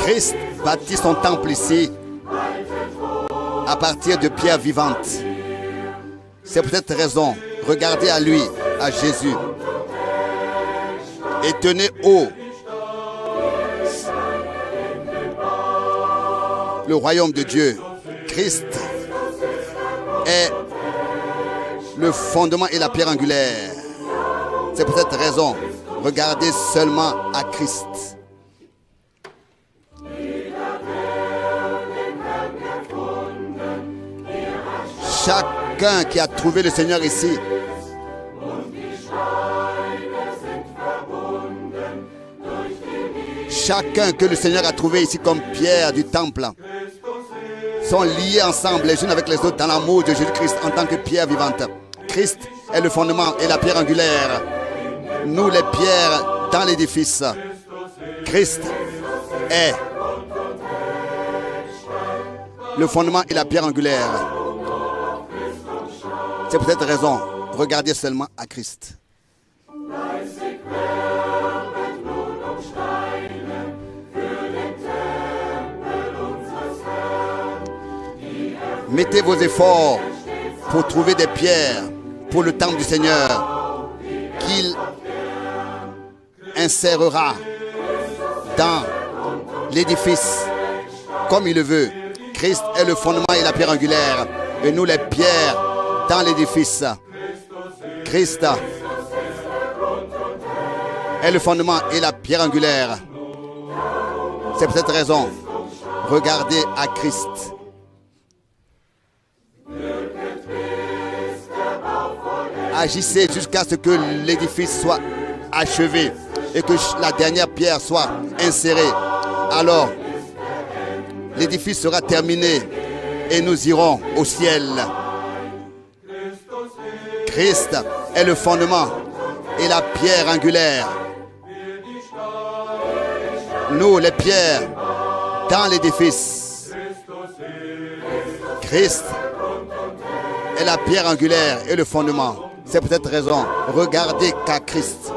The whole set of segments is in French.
Christ bâtit son temple ici à partir de pierres vivantes. C'est pour cette raison, regardez à lui, à Jésus, et tenez haut le royaume de Dieu. Christ est le fondement et la pierre angulaire. C'est pour cette raison, regardez seulement à Christ. Chacun qui a trouvé le Seigneur ici, chacun que le Seigneur a trouvé ici comme pierre du temple, sont liés ensemble les unes avec les autres dans l'amour de Jésus-Christ en tant que pierre vivante. Christ est le fondement et la pierre angulaire. Nous les pierres dans l'édifice. Christ est le fondement et la pierre angulaire. C'est pour cette raison, regardez seulement à Christ. Mettez vos efforts pour trouver des pierres pour le temple du Seigneur qu'il insérera dans l'édifice comme il le veut. Christ est le fondement et la pierre angulaire et nous les pierres dans l'édifice. Christ est le fondement et la pierre angulaire. C'est pour cette raison, regardez à Christ. Agissez jusqu'à ce que l'édifice soit achevé et que la dernière pierre soit insérée. Alors, l'édifice sera terminé et nous irons au ciel. Christ est le fondement et la pierre angulaire. Nous, les pierres, dans l'édifice. Christ est la pierre angulaire et le fondement. C'est pour cette raison, regardez qu'à Christ.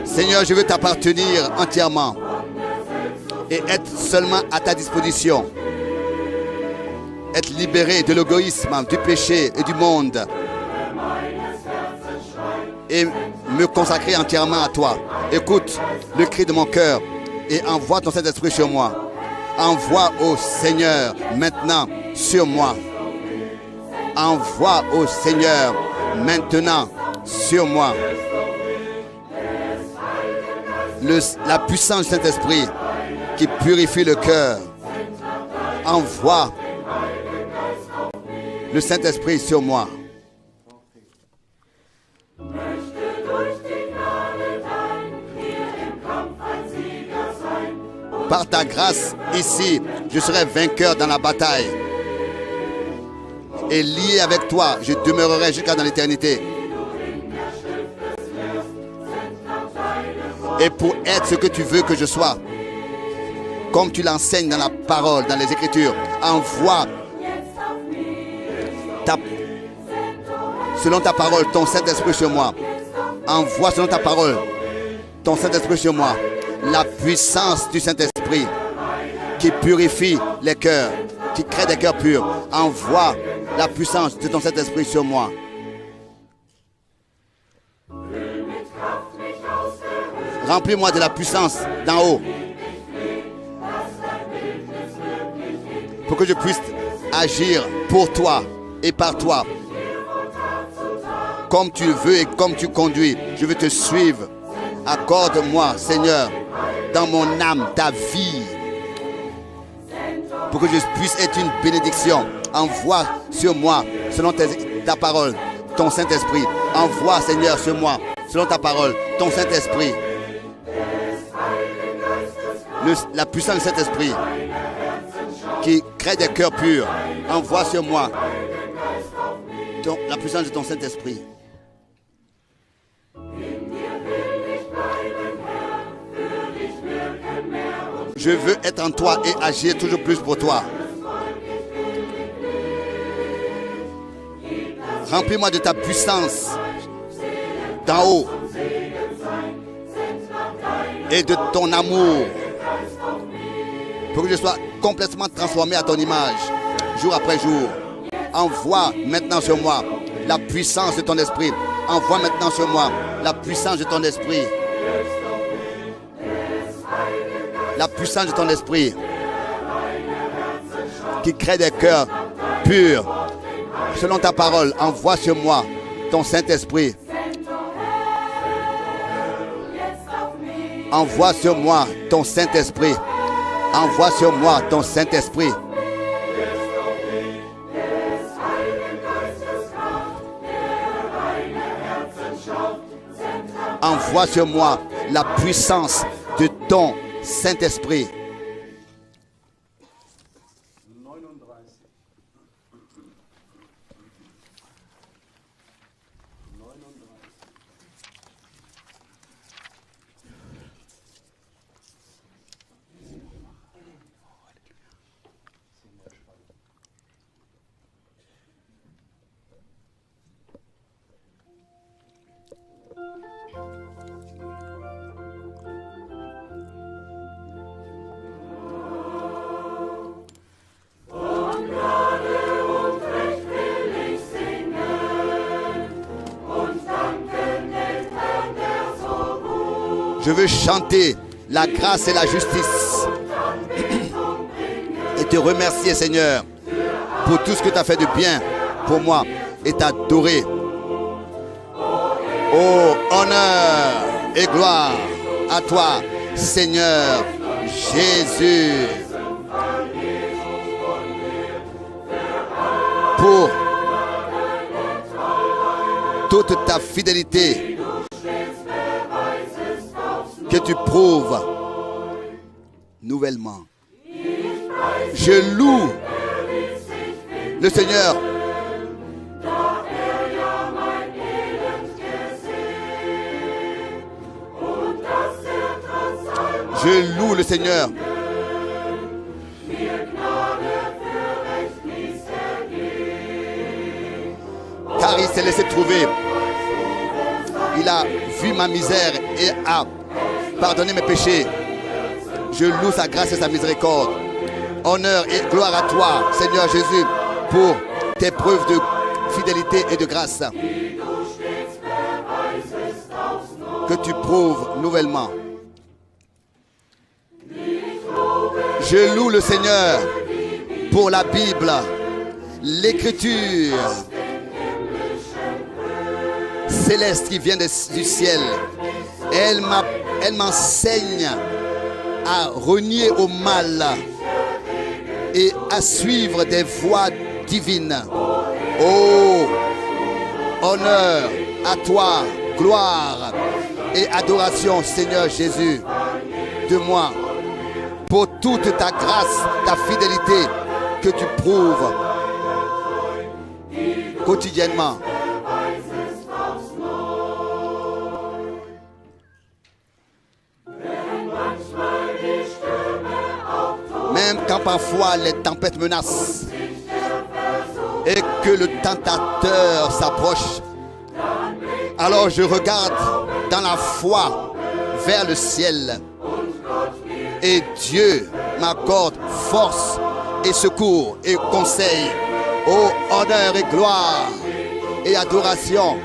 Seigneur, je veux t'appartenir entièrement et être seulement à ta disposition. Être libéré de l'égoïsme, du péché et du monde. Et me consacrer entièrement à toi. Écoute le cri de mon cœur et envoie ton Saint-Esprit sur moi. Envoie au Seigneur maintenant sur moi. Envoie au Seigneur maintenant sur moi. La puissance du Saint-Esprit qui purifie le cœur. Envoie le Saint-Esprit sur moi. Par ta grâce, ici, je serai vainqueur dans la bataille. Et lié avec toi, je demeurerai jusqu'à dans l'éternité. Et pour être ce que tu veux que je sois, comme tu l'enseignes dans la parole, dans les Écritures, envoie selon ta parole ton Saint-Esprit sur moi. Envoie selon ta parole ton Saint-Esprit sur moi. La puissance du Saint-Esprit qui purifie les cœurs, qui crée des cœurs purs. Envoie la puissance de ton Saint-Esprit sur moi. Remplis-moi de la puissance d'en haut pour que je puisse agir pour toi et par toi. Comme tu veux et comme tu conduis, je veux te suivre. Accorde-moi, Seigneur, dans mon âme, ta vie, pour que je puisse être une bénédiction. Envoie sur moi, selon ta parole, ton Saint-Esprit. Envoie, Seigneur, sur moi, selon ta parole, ton Saint-Esprit. La puissance du Saint-Esprit qui crée des cœurs purs. Envoie sur moi la puissance de ton Saint-Esprit. Je veux être en toi et agir toujours plus pour toi. Remplis-moi de ta puissance d'en haut et de ton amour pour que je sois complètement transformé à ton image, jour après jour. Envoie maintenant sur moi la puissance de ton esprit. Envoie maintenant sur moi la puissance de ton esprit. La puissance de ton esprit qui crée des cœurs purs. Selon ta parole, envoie sur moi ton Saint-Esprit. Envoie sur moi ton Saint-Esprit. Envoie sur moi ton Saint-Esprit. Envoie sur moi la puissance de ton Saint-Esprit. Je veux chanter la grâce et la justice et te remercier, Seigneur, pour tout ce que tu as fait de bien pour moi et t'adorer. Oh, honneur et gloire à toi, Seigneur Jésus, pour toute ta fidélité que tu prouves nouvellement. Je loue le Seigneur. Je loue le Seigneur. Car il s'est laissé trouver. Il a vu ma misère et a pardonné mes péchés. Je loue sa grâce et sa miséricorde. Honneur et gloire à toi, Seigneur Jésus, pour tes preuves de fidélité et de grâce que tu prouves nouvellement. Je loue le Seigneur pour la Bible, l'écriture céleste qui vient du ciel. Elle m'enseigne à renier au mal et à suivre des voies divines. Oh, honneur à toi, gloire et adoration, Seigneur Jésus, de moi, pour toute ta grâce, ta fidélité que tu prouves quotidiennement. Même quand parfois les tempêtes menacent et que le tentateur s'approche, alors je regarde dans la foi vers le ciel et Dieu m'accorde force et secours et conseil. Oh, honneur et gloire et adoration,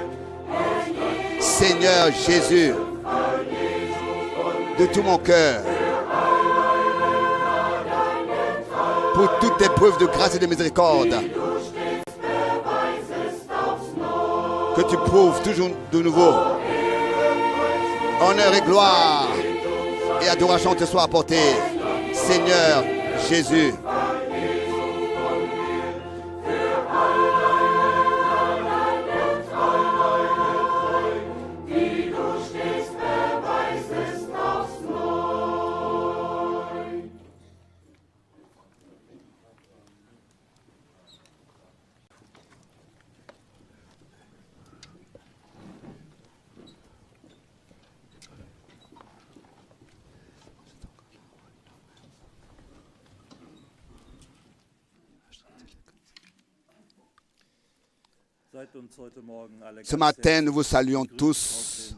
Seigneur Jésus, de tout mon cœur, pour toutes tes preuves de grâce et de miséricorde que tu prouves toujours de nouveau. Honneur et gloire et adoration te soient apportées, Seigneur Jésus. Ce matin, nous vous saluons tous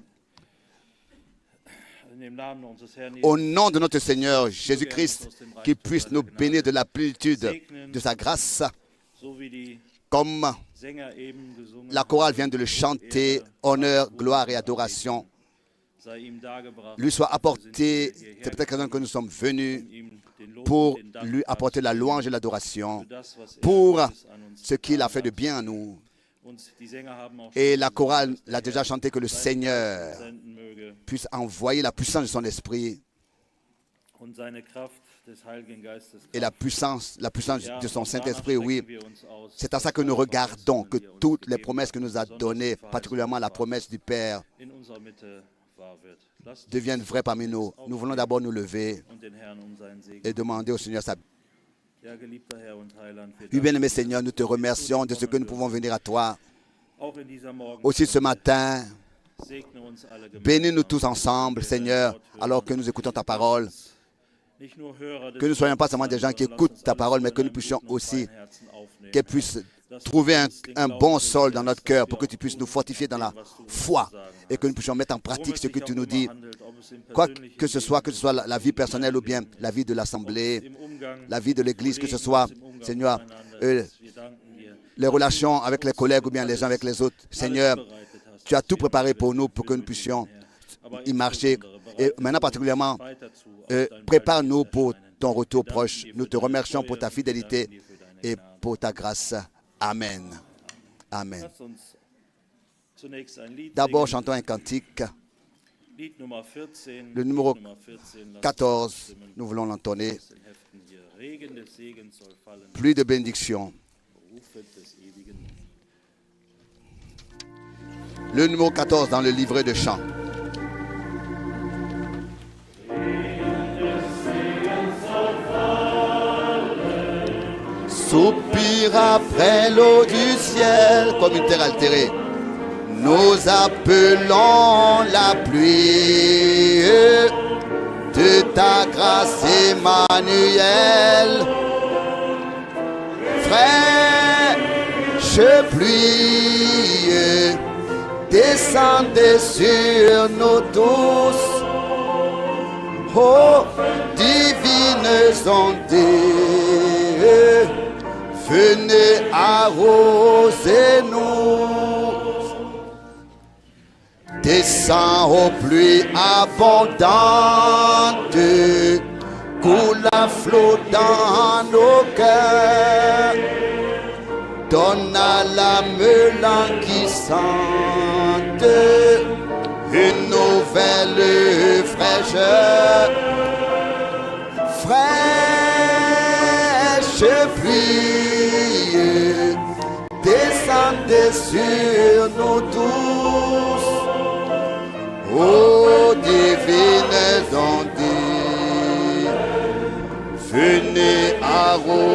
au nom de notre Seigneur Jésus-Christ, qu'il puisse nous bénir de la plénitude de sa grâce, comme la chorale vient de le chanter, honneur, gloire et adoration lui soit apporté. C'est peut-être raison que nous sommes venus pour lui apporter la louange et l'adoration pour ce qu'il a fait de bien à nous. Et la chorale l'a déjà chanté, que le Seigneur puisse envoyer la puissance de son esprit et la puissance de son Saint-Esprit, oui. C'est à ça que nous regardons, que toutes les promesses que nous a données, particulièrement la promesse du Père, deviennent vraies parmi nous. Nous voulons d'abord nous lever et demander au Seigneur sa. Oui, bien-aimé Seigneur, nous te remercions de ce que nous pouvons venir à toi. Aussi ce matin, bénis-nous tous ensemble, Seigneur, alors que nous écoutons ta parole. Que nous ne soyons pas seulement des gens qui écoutent ta parole, mais que nous puissions aussi, qu'elle puisse trouver un bon sol dans notre cœur pour que tu puisses nous fortifier dans la foi et que nous puissions mettre en pratique ce que tu nous dis. Quoi que ce soit la vie personnelle ou bien la vie de l'Assemblée, la vie de l'Église, que ce soit, Seigneur, les relations avec les collègues ou bien les uns avec les autres. Seigneur, tu as tout préparé pour nous pour que nous puissions y marcher. Et maintenant particulièrement, prépare-nous pour ton retour proche. Nous te remercions pour ta fidélité et pour ta grâce. Amen. Amen. D'abord, chantons un cantique. Le numéro 14, nous voulons l'entonner. Pluie de bénédiction. Le numéro 14 dans le livret de chants. Soupire après l'eau du ciel comme une terre altérée. Nous appelons la pluie de ta grâce, Emmanuel. Fraîche pluie, descendez sur nous tous. Oh, divines ondées, venez arroser-nous. Descends aux pluies abondantes, coule à flot dans nos cœurs. Donne à l'âme languissante une nouvelle fraîcheur. Fraîche pluie, descendez sur nous tous. Ô divines ondées, venez arroser-nous.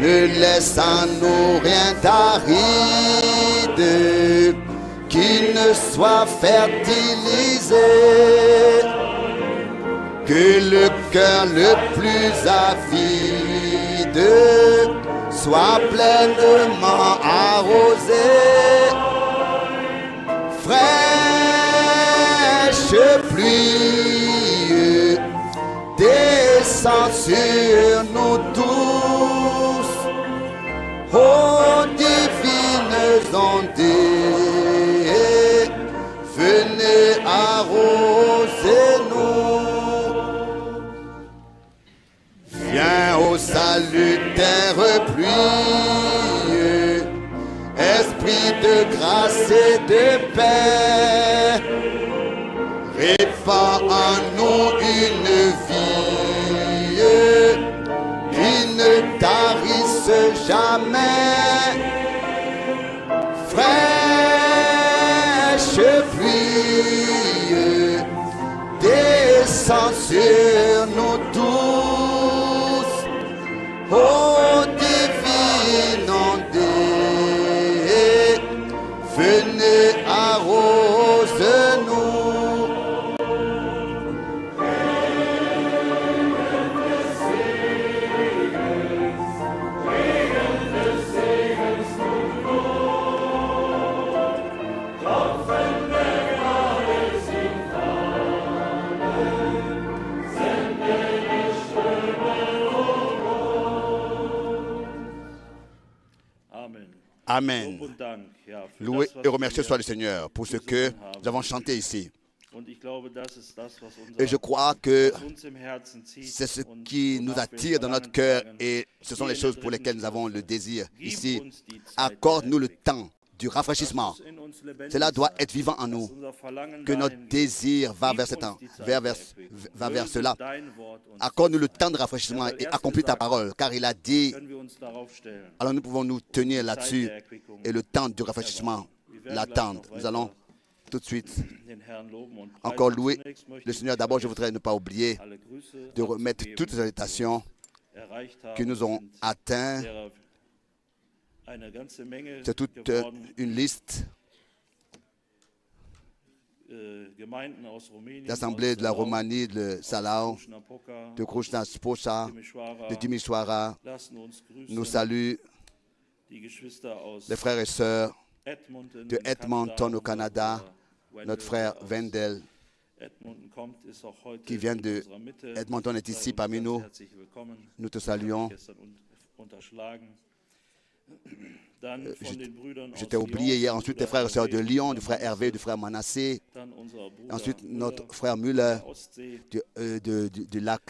Ne laisse en nous rien d'aride, qui ne soit fertilisé. Que le cœur le plus avide soit pleinement arrosé. Fraîche pluie, pluie descend sur nous tous. Ô divines ondées, venez arroser-nous. Viens ô salutaire pluie, esprit de grâce et de paix, répand en nous une vie qui ne tarisse jamais. Fraîche pluie descend sur nous tous. Ô divine ondée, venez arrose-nous. Amen. Loué et remercié soit le Seigneur pour ce que nous avons chanté ici. Et je crois que c'est ce qui nous attire dans notre cœur et ce sont les choses pour lesquelles nous avons le désir ici. Accorde-nous le temps du rafraîchissement. Cela doit être vivant en nous, que notre désir va vers vers cela. Accorde-nous le temps de rafraîchissement et accomplis ta parole, car il a dit, alors nous pouvons nous tenir là-dessus et le temps du rafraîchissement, l'attendre. Nous allons tout de suite encore louer le Seigneur. D'abord, je voudrais ne pas oublier de remettre toutes les invitations qui nous ont atteints. C'est toute une liste d'assemblées de la Roumanie, de Salau, de Krusna-Sposa, de Timișoara. Nous saluons les frères et sœurs de Edmonton au Canada, notre frère Wendell qui vient de Edmonton est ici parmi nous. Nous te saluons. Je t'ai oublié hier. Ensuite, les frères et sœurs de Lyon, du frère Hervé, du frère Manassé. Ensuite, notre frère Müller du lac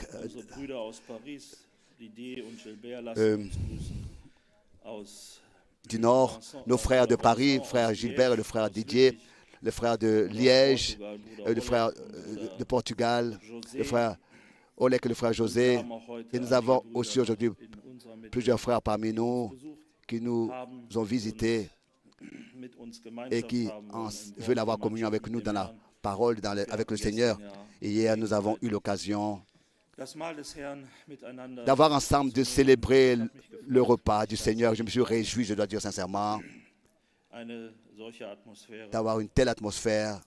du Nord. Nos frères de Paris, frère Gilbert et le frère Didier. Le frère de Liège, le frère de Portugal, le frère Olek et le frère José. Et nous avons aussi aujourd'hui plusieurs frères parmi nous qui nous ont visités et qui veulent avoir communion avec nous dans la parole, avec le Seigneur. Et hier, nous avons eu l'occasion d'avoir ensemble, de célébrer le repas du Seigneur. Je me suis réjoui, je dois dire sincèrement, d'avoir une telle atmosphère.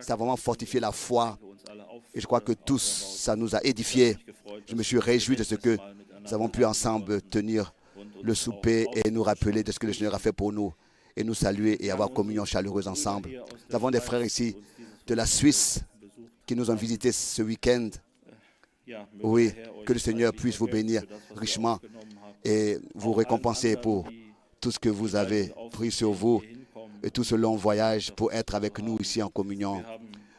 Ça a vraiment fortifié la foi. Et je crois que tous, ça nous a édifiés. Je me suis réjoui de ce que nous avons pu ensemble tenir le souper et nous rappeler de ce que le Seigneur a fait pour nous. Et nous saluer et avoir communion chaleureuse ensemble. Nous avons des frères ici de la Suisse qui nous ont visités ce week-end. Oui, que le Seigneur puisse vous bénir richement et vous récompenser pour tout ce que vous avez pris sur vous et tout ce long voyage pour être avec nous ici en communion.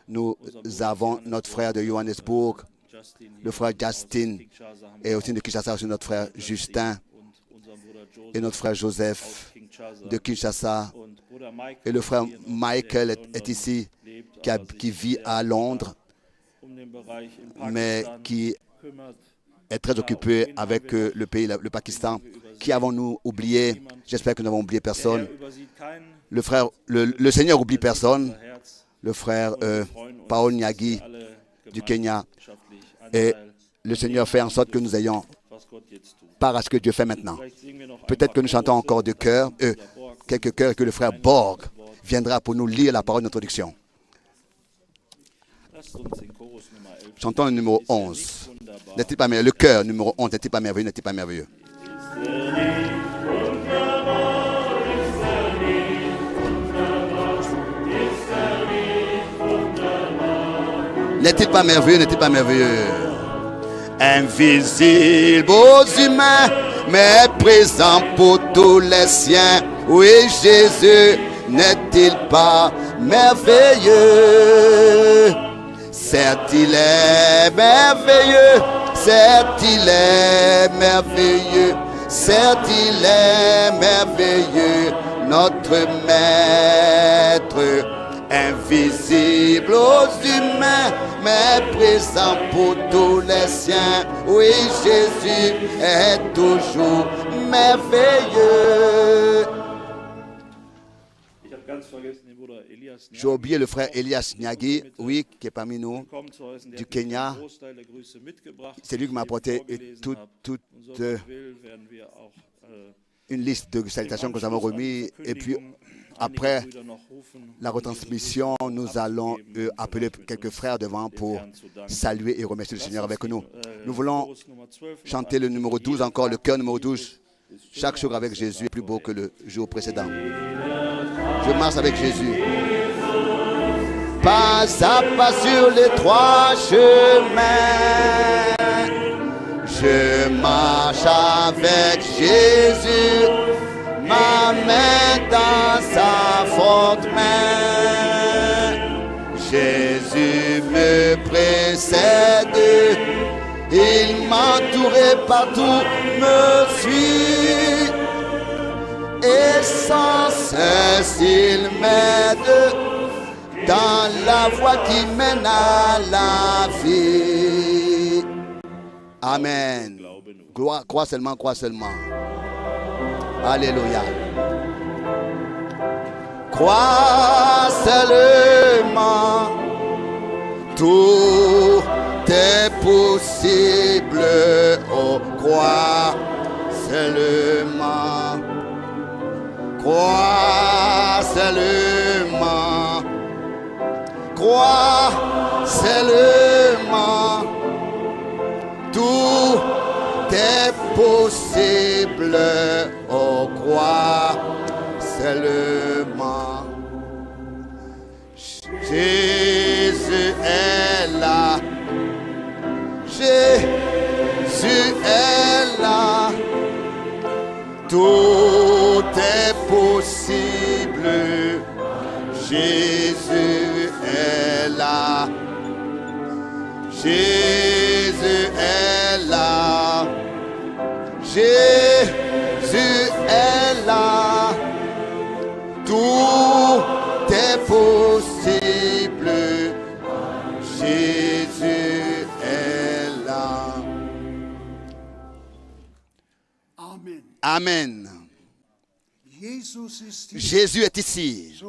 Nous avons notre frère de Johannesburg, le frère Justin, et aussi de Kinshasa, aussi notre frère Justin, et notre frère Joseph de Kinshasa, et le frère Michael est ici, qui vit à Londres, mais qui est très occupé avec le pays, le Pakistan. Qui avons-nous oublié? J'espère que nous n'avons oublié personne. Le Seigneur n'oublie personne. Le frère Paul Nyagi du Kenya. Et le Seigneur fait en sorte que nous ayons part à ce que Dieu fait maintenant. Peut-être que nous chantons encore de chœurs, quelques chœurs, et que le frère Borg viendra pour nous lire la parole d'introduction. Chantons le numéro 11. N'est-il pas merveilleux? Le chœur numéro 11, n'est-il pas merveilleux? N'est-il pas merveilleux? Ist er nicht wunderbar? Ist er nicht N'est-il pas merveilleux, n'est-il pas merveilleux? Invisible aux humains, mais présent pour tous les siens. Oui, Jésus, n'est-il pas merveilleux? Certes, il est merveilleux. Certes, il est merveilleux. Certes, il est merveilleux, notre Maître. Invisible aux humains, mais présent pour tous les siens. Oui, Jésus est toujours merveilleux. J'ai oublié le frère Elias Nyagi, oui, qui est parmi nous, du Kenya. C'est lui qui m'a apporté toute une liste de salutations que nous avons remis. Et puis, après la retransmission, nous allons appeler quelques frères devant pour saluer et remercier le Seigneur avec nous. Nous voulons chanter le numéro 12 encore, le cœur numéro 12. Chaque jour avec Jésus est plus beau que le jour précédent. Je marche avec Jésus. Pas à pas sur les trois chemins. Je marche avec Jésus. Ma main dans sa forte main. Jésus me précède. Il m'entourait partout, me suit. Et sans cesse il m'aide dans la voie qui mène à la vie. Amen. Crois seulement, crois seulement. Alléluia. Crois seulement, tout est possible. Oh, crois seulement. Crois seulement. Crois seulement. Tout est possible. Oh, crois seulement. Jésus est là. Jésus est là. Tout est possible. Jésus est là. Jésus est là. Jésus est là. Tout est possible. Jésus est là. Amen. Amen. Jésus est ici.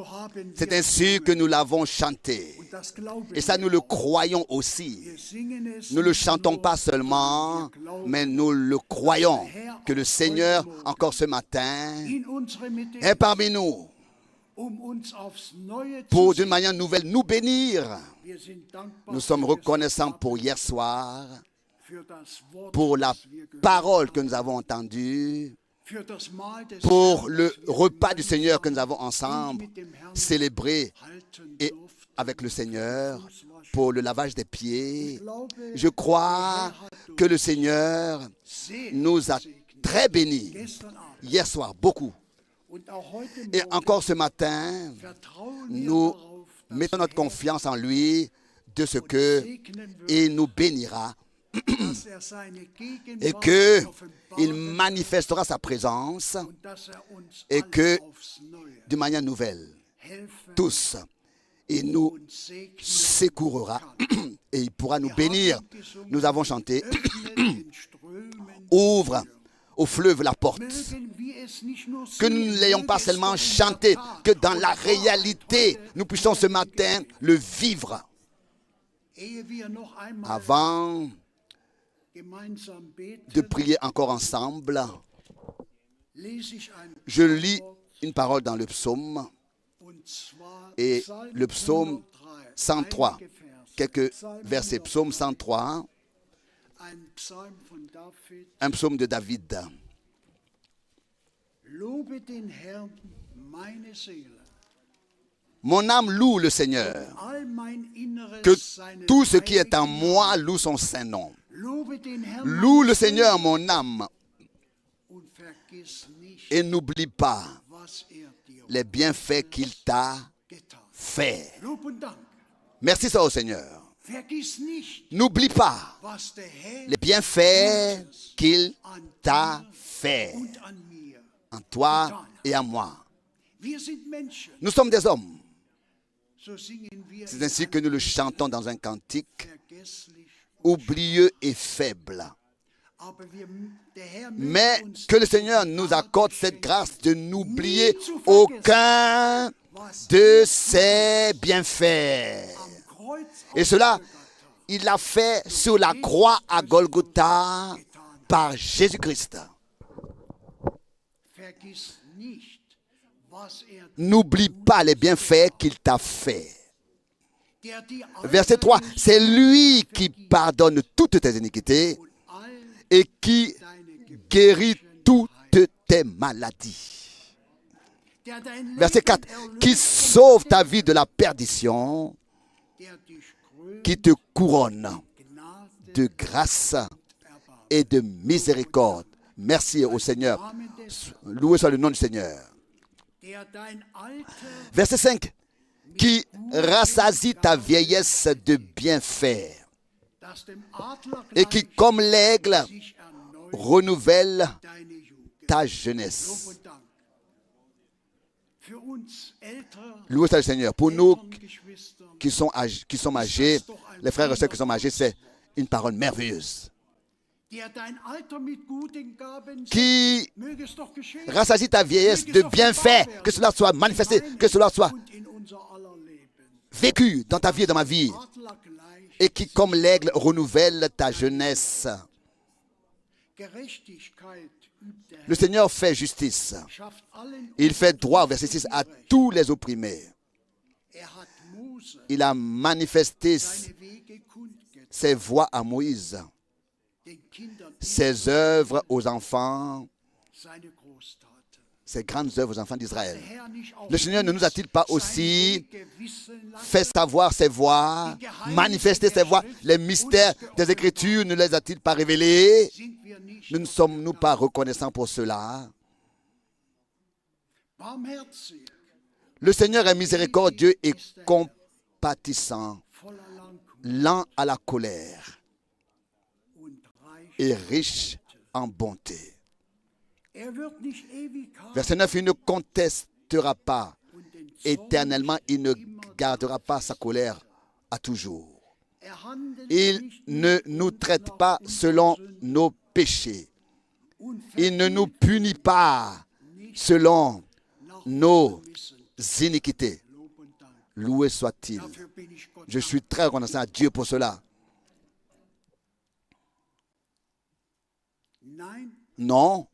C'est ainsi que nous l'avons chanté. Et ça, nous le croyons aussi. Nous ne le chantons pas seulement, mais nous le croyons. Que le Seigneur, encore ce matin, est parmi nous pour d'une manière nouvelle nous bénir. Nous sommes reconnaissants pour hier soir, pour la parole que nous avons entendue, pour le repas du Seigneur que nous avons ensemble célébré et avec le Seigneur pour le lavage des pieds. Je crois que le Seigneur nous a très bénis hier soir, beaucoup. Et encore ce matin, nous mettons notre confiance en lui de ce qu'il nous bénira et qu'il manifestera sa présence et que, d'une manière nouvelle, tous, il nous secourra et il pourra nous bénir. Nous avons chanté « Ouvre au fleuve la porte ». Que nous ne l'ayons pas seulement chanté, que dans la réalité, nous puissions ce matin le vivre. Avant de prier encore ensemble, je lis une parole dans le psaume, et le psaume 103, quelques versets, psaume 103, un psaume de David. Mon âme loue le Seigneur. All mein Inneres Que seinen tout ce qui est en heiligen moi loue son saint nom. Lobe den Herrn Loue le meine Seigneur, Seele, mon âme, und vergiss nicht, et n'oublie pas was dir les bienfaits qu'il t'a getan. fait. Lob und Dank. Merci ça au Seigneur. Vergiss nicht, N'oublie pas was der Herr les bienfaits qu'il t'a fait und an mir. en toi et en moi. Wir sind Menschen. Nous sommes des hommes. So singen wir C'est ainsi que nous le chantons dans un cantique, vergesslich. oublieux et faible. Aber der Herr Mais möchte uns que le Seigneur nous accorde cette grâce de n'oublier nie zu aucun was de ses bienfaits. am Kreuz Et cela, auf il l'a fait sur la croix à Golgotha par Jésus-Christ. Vergiss nicht, was N'oublie pas les bienfaits qu'il t'a fait. der die Verset 3, c'est lui qui pardonne toutes tes iniquités all et qui guérit toutes tes maladies. der dein Verset 4, Leben qui erlöst, sauve ta vie de la perdition, der dich krönt qui te couronne Gnade de grâce Erbarmen. et de miséricorde. Merci au Seigneur. Amen des, Loué soit le nom du Seigneur. der dein Alter Verset 5, qui rassasie ta vieillesse de bienfaits das dem Adler et qui, comme l'aigle, sich erneut renouvelle deine Jugend. ta Lob jeunesse. und Dank. Für uns ältere Loué soit le Seigneur. Pour nous Geschwister, qui sommes âgés, les frères et sœurs qui sont âgés, c'est une parole merveilleuse. der dein Alter mit guten Gaben Qui möge es doch geschehen. rassasie ta vieillesse de bienfaits, que cela soit manifesté, que cela soit Und in unser aller Leben. vécu dans ta vie et dans ma vie, Adler gleich et qui, comme l'aigle, renouvelle ta jeunesse. Gerechtigkeit übt der Le Seigneur fait justice. Herr, schafft allen Il fait droit, verset 6, à tous les opprimés. Er hat Mose Il a manifesté seine Wege kundgetan, ses voies à Moïse, den Kindern ses œuvres aux enfants, seine Großtaten. ses grandes œuvres aux enfants d'Israël. Der Herr nicht auch Le Seigneur ne nous a-t-il pas seine aussi Wege wissen lassen? fait savoir ses voies, manifester ses voies, les mystères des Écritures ne les a-t-il pas révélés? Sind wir nicht Ne sommes-nous pas reconnaissants pour cela? barmherzig, Le Seigneur est miséricordieux et compatissant, voller Langmut lent à la colère und reich? et riche en bonté. Er wird nicht ewig haben Verset 9, il ne contestera pas und den Zorn. éternellement, il ne gardera pas sa colère à toujours. Er handelt Il nicht ne nous traite pas selon nos péchés. und Il ne nous punit pas selon nos iniquités. Lob und Dank. Loué soit-il. Dafür bin ich Gott Je suis très reconnaissant à Dieu pour cela. Nein, Non,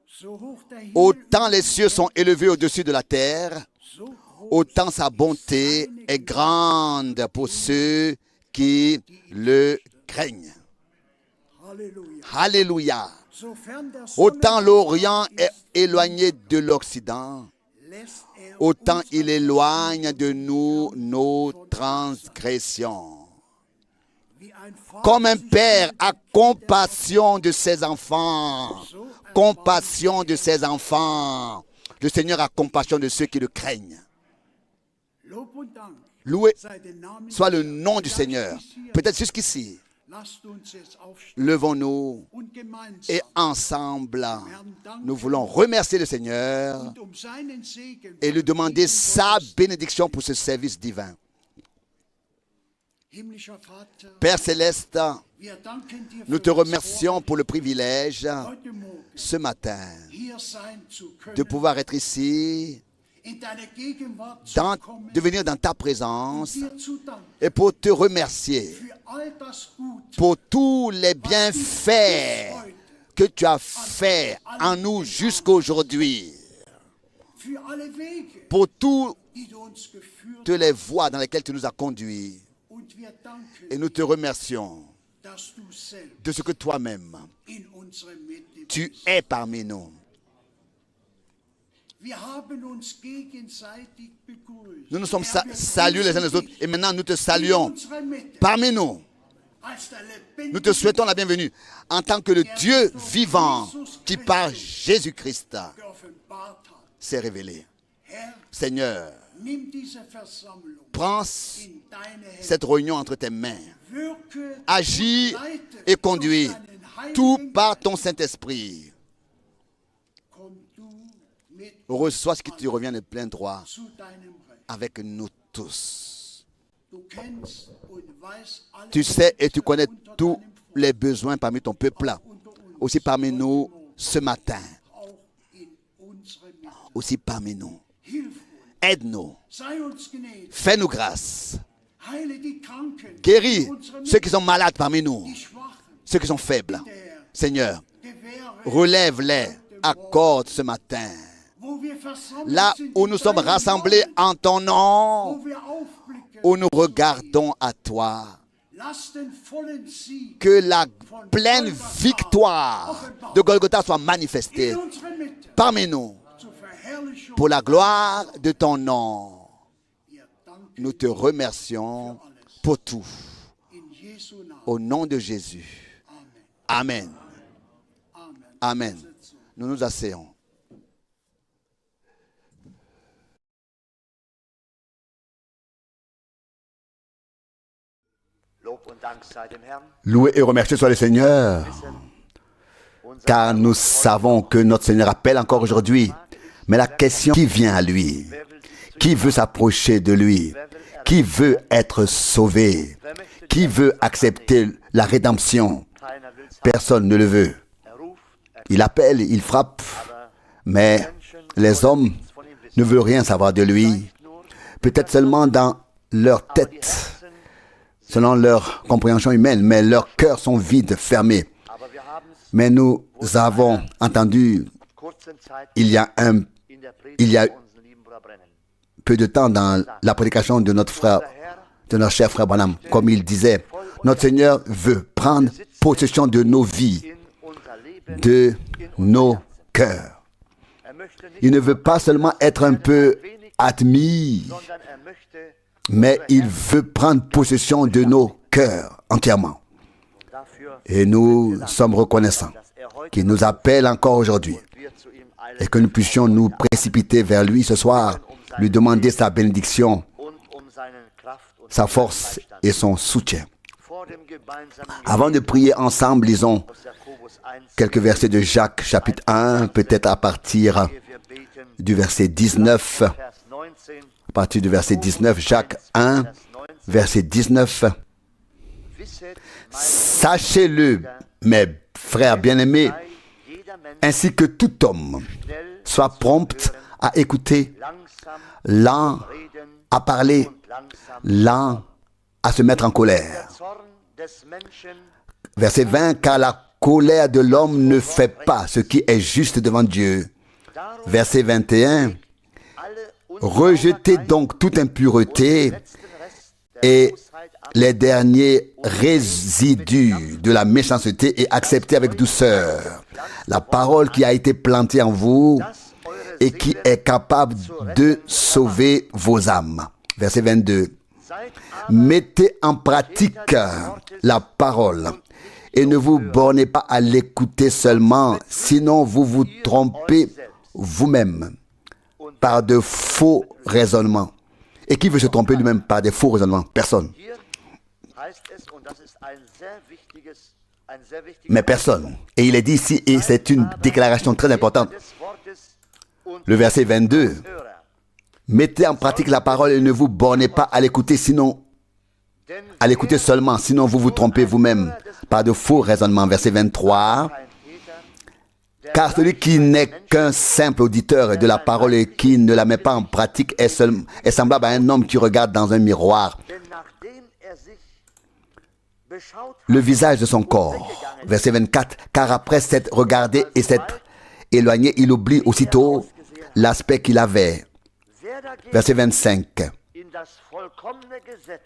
so hoch der Himmel, autant les cieux sont élevés au-dessus de la terre, so groß autant sa bonté est grande pour ceux qui le craignent. Halleluja. Alléluia. Sofern der Autant Sonne l'Orient est éloigné de l'Occident, lässt er autant uns il éloigne de nous nos transgressions. wie ein Vater Comme un sich père a compassion de ses enfants, compassion de ses enfants. Le Seigneur a compassion de ceux qui le craignent. Lob und Dank Loué sei den Namen soit le des Herrn. nom du Vielleicht Seigneur. bis hier. Peut-être jusqu'ici, Lasst uns jetzt aufstehen levons-nous und gemeinsam et ensemble, nous voulons remercier le Seigneur und um seinen Segen et lui demander sa bénédiction pour ce service divin. himmlischer Vater, Père céleste, wir danken dir nous für te das remercions pour le privilège Wort heute Morgen ce matin hier sein zu können, de pouvoir être ici, in deine Gegenwart zu kommen, de venir dans ta présence dir zu danken et pour te remercier für all das Gute, pour tous les bienfaits que tu as faits en nous jusqu'aujourd'hui, für alle Wege, pour toutes die du uns geführt les voies dans lesquelles tu nous as conduits. und wir danken, Et nous te remercions dass du selbst de ce que toi-même, in unserer Mitte tu bist. es parmi nous. Wir haben uns gegenseitig begrüßt. Nous nous sommes Herr, wir salués les uns les grüßen autres. dich Et maintenant, nous te in saluons unserer Mitte parmi nous. als der lebendige Nous te souhaitons la bienvenue en tant que le Dieu vivant qui par Jésus-Christ geoffenbart hat. s'est révélé. Herr, Seigneur, nimm diese Versammlung prends in deine Hände. cette réunion entre tes mains. Wirke Agis und leite et conduis durch deinen tout Heiligen par ton Saint-Esprit. Komm du mit Reçois ce qui te revient de plein droit zu deinem Recht. avec nous tous. Du kennst und weißt alle Tu sais et tu connais unter tous deinem Volk, les besoins parmi ton peuple, unter uns, aussi parmi nous ce matin, auch in unserer Mitte. aussi parmi nous. Hilf uns, Aide-nous, sei uns gnädig, fais-nous grâce, heile die Kranken, guéris in unserer ceux Mitte, qui sont malades parmi nous, die Schwachen, ceux qui sont faibles. der Seigneur, gewähre, relève-les, accorde ce matin. wo wir versammelt Là sind où in nous sommes deinem rassemblés Namen, en ton nom, wo wir aufblicken, où nous regardons à toi, lass den vollen Sieg que la pleine victoire de Golgotha soit manifestée in unserer Mitte parmi nous zur Verherrlichung. pour la gloire de ton nom. Wir danken Nous te remercions pour tout. in Jesu Namen. Au nom de Jésus. Amen. Amen. Amen. Amen. Nous nous asseyons. Lob und Dank sei dem Herrn. Loué et remercié soit le Seigneur, car nous savons que notre Seigneur appelle encore aujourd'hui. Mais la question qui vient à lui, qui veut s'approcher de lui, qui veut être sauvé, qui veut accepter la rédemption, Keiner will's haben. personne ne le veut. Ruft, Il appelle, il frappe, mais les hommes von ihm wissen. ne veulent rien savoir de lui, peut-être seulement dans leur tête, selon leur compréhension humaine, mais leurs cœurs sont vides, fermés. Aber wir haben es Mais nous avons entendu, kurzen Zeit il y a un in der il y a Predigt unseren lieben Bruder Brennen. peu de temps dans la prédication de notre frère, de notre cher frère Branham, comme il disait, notre Seigneur veut prendre possession de nos vies, In unser Leben. de nos cœurs. Möchte nicht, Il ne veut pas seulement être un peu admis, sondern möchte mais il veut prendre possession de nos cœurs entièrement. dafür, Et nous sommes reconnaissants dass heute qu'il nous appelle encore aujourd'hui wir zu ihm eilen et que nous puissions nous précipiter vers lui ce soir, lui demander sa bénédiction, und seinen Kraft und sa force Beistand. et son soutien. Vor dem gemeinsamen Avant de prier ensemble, lisons aus Jakobus 1, quelques versets de Jacques chapitre 1, peut-être à partir ehe wir beten, du verset 19. Vers 19, À partir du verset 19, Jacques 1, Vers 19, verset 19. Wisset, Sachez-le, mes frères bien-aimés, sei jeder Mensch ainsi que tout homme schnell soit prompt à écouter, langsam lent reden à parler, und langsam. lent à se mettre en colère. Der Zorn des Menschen Verset 20, car la colère de l'homme ne fait pas ce qui est juste devant Dieu. darum Verset 21, alle rejetez donc toute impureté letzten Rest der et Bosheit ab, les derniers résidus de la méchanceté et acceptez avec douceur la parole qui a été plantée en vous dass eure et qui est capable de sauver vos âmes. Verset 22. seid aber Mettez en pratique la parole et ne vous bornez pas à l'écouter seulement, sinon vous vous trompez vous-même par de faux raisonnements. Et qui veut se tromper lui-même par des faux raisonnements? Personne. hier heißt es, und das ist ein sehr wichtiges Mais personne. Et il est dit ici, et c'est une déclaration très importante, des Wortes und le verset 22. Hörer. Mettez en pratique la parole et ne vous bornez pas à l'écouter, sinon Denn à l'écouter seulement, sinon vous vous trompez vous-même par de faux raisonnements. Verset 23. ein Täter, der Car celui qui n'est qu'un simple auditeur de la parole et qui ne la met pas en pratique est semblable à un homme qui regarde dans un miroir denn nachdem sich beschaut le hat, visage de son corps. Verset 24. Car après s'être regardé et s'être éloigné, il oublie aussitôt l'aspect qu'il avait. wer dagegen Verset 25. in das vollkommene Gesetz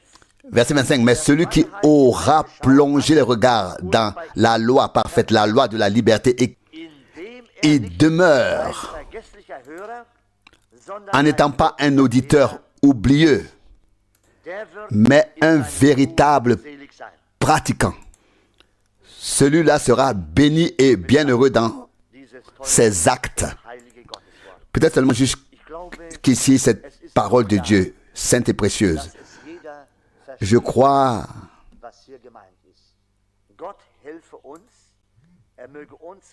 Verset 25. Mais celui qui aura plongé le regard dans la loi parfaite, la loi de la liberté, et indem il nicht demeure ein vergesslicher Hörer, en n'étant pas un auditeur oublieux, mais un véritable pratiquant. Celui-là sera béni et bienheureux dans ses actes. Peut-être seulement jusqu'ici, cette parole de Dieu, sainte et précieuse. Je crois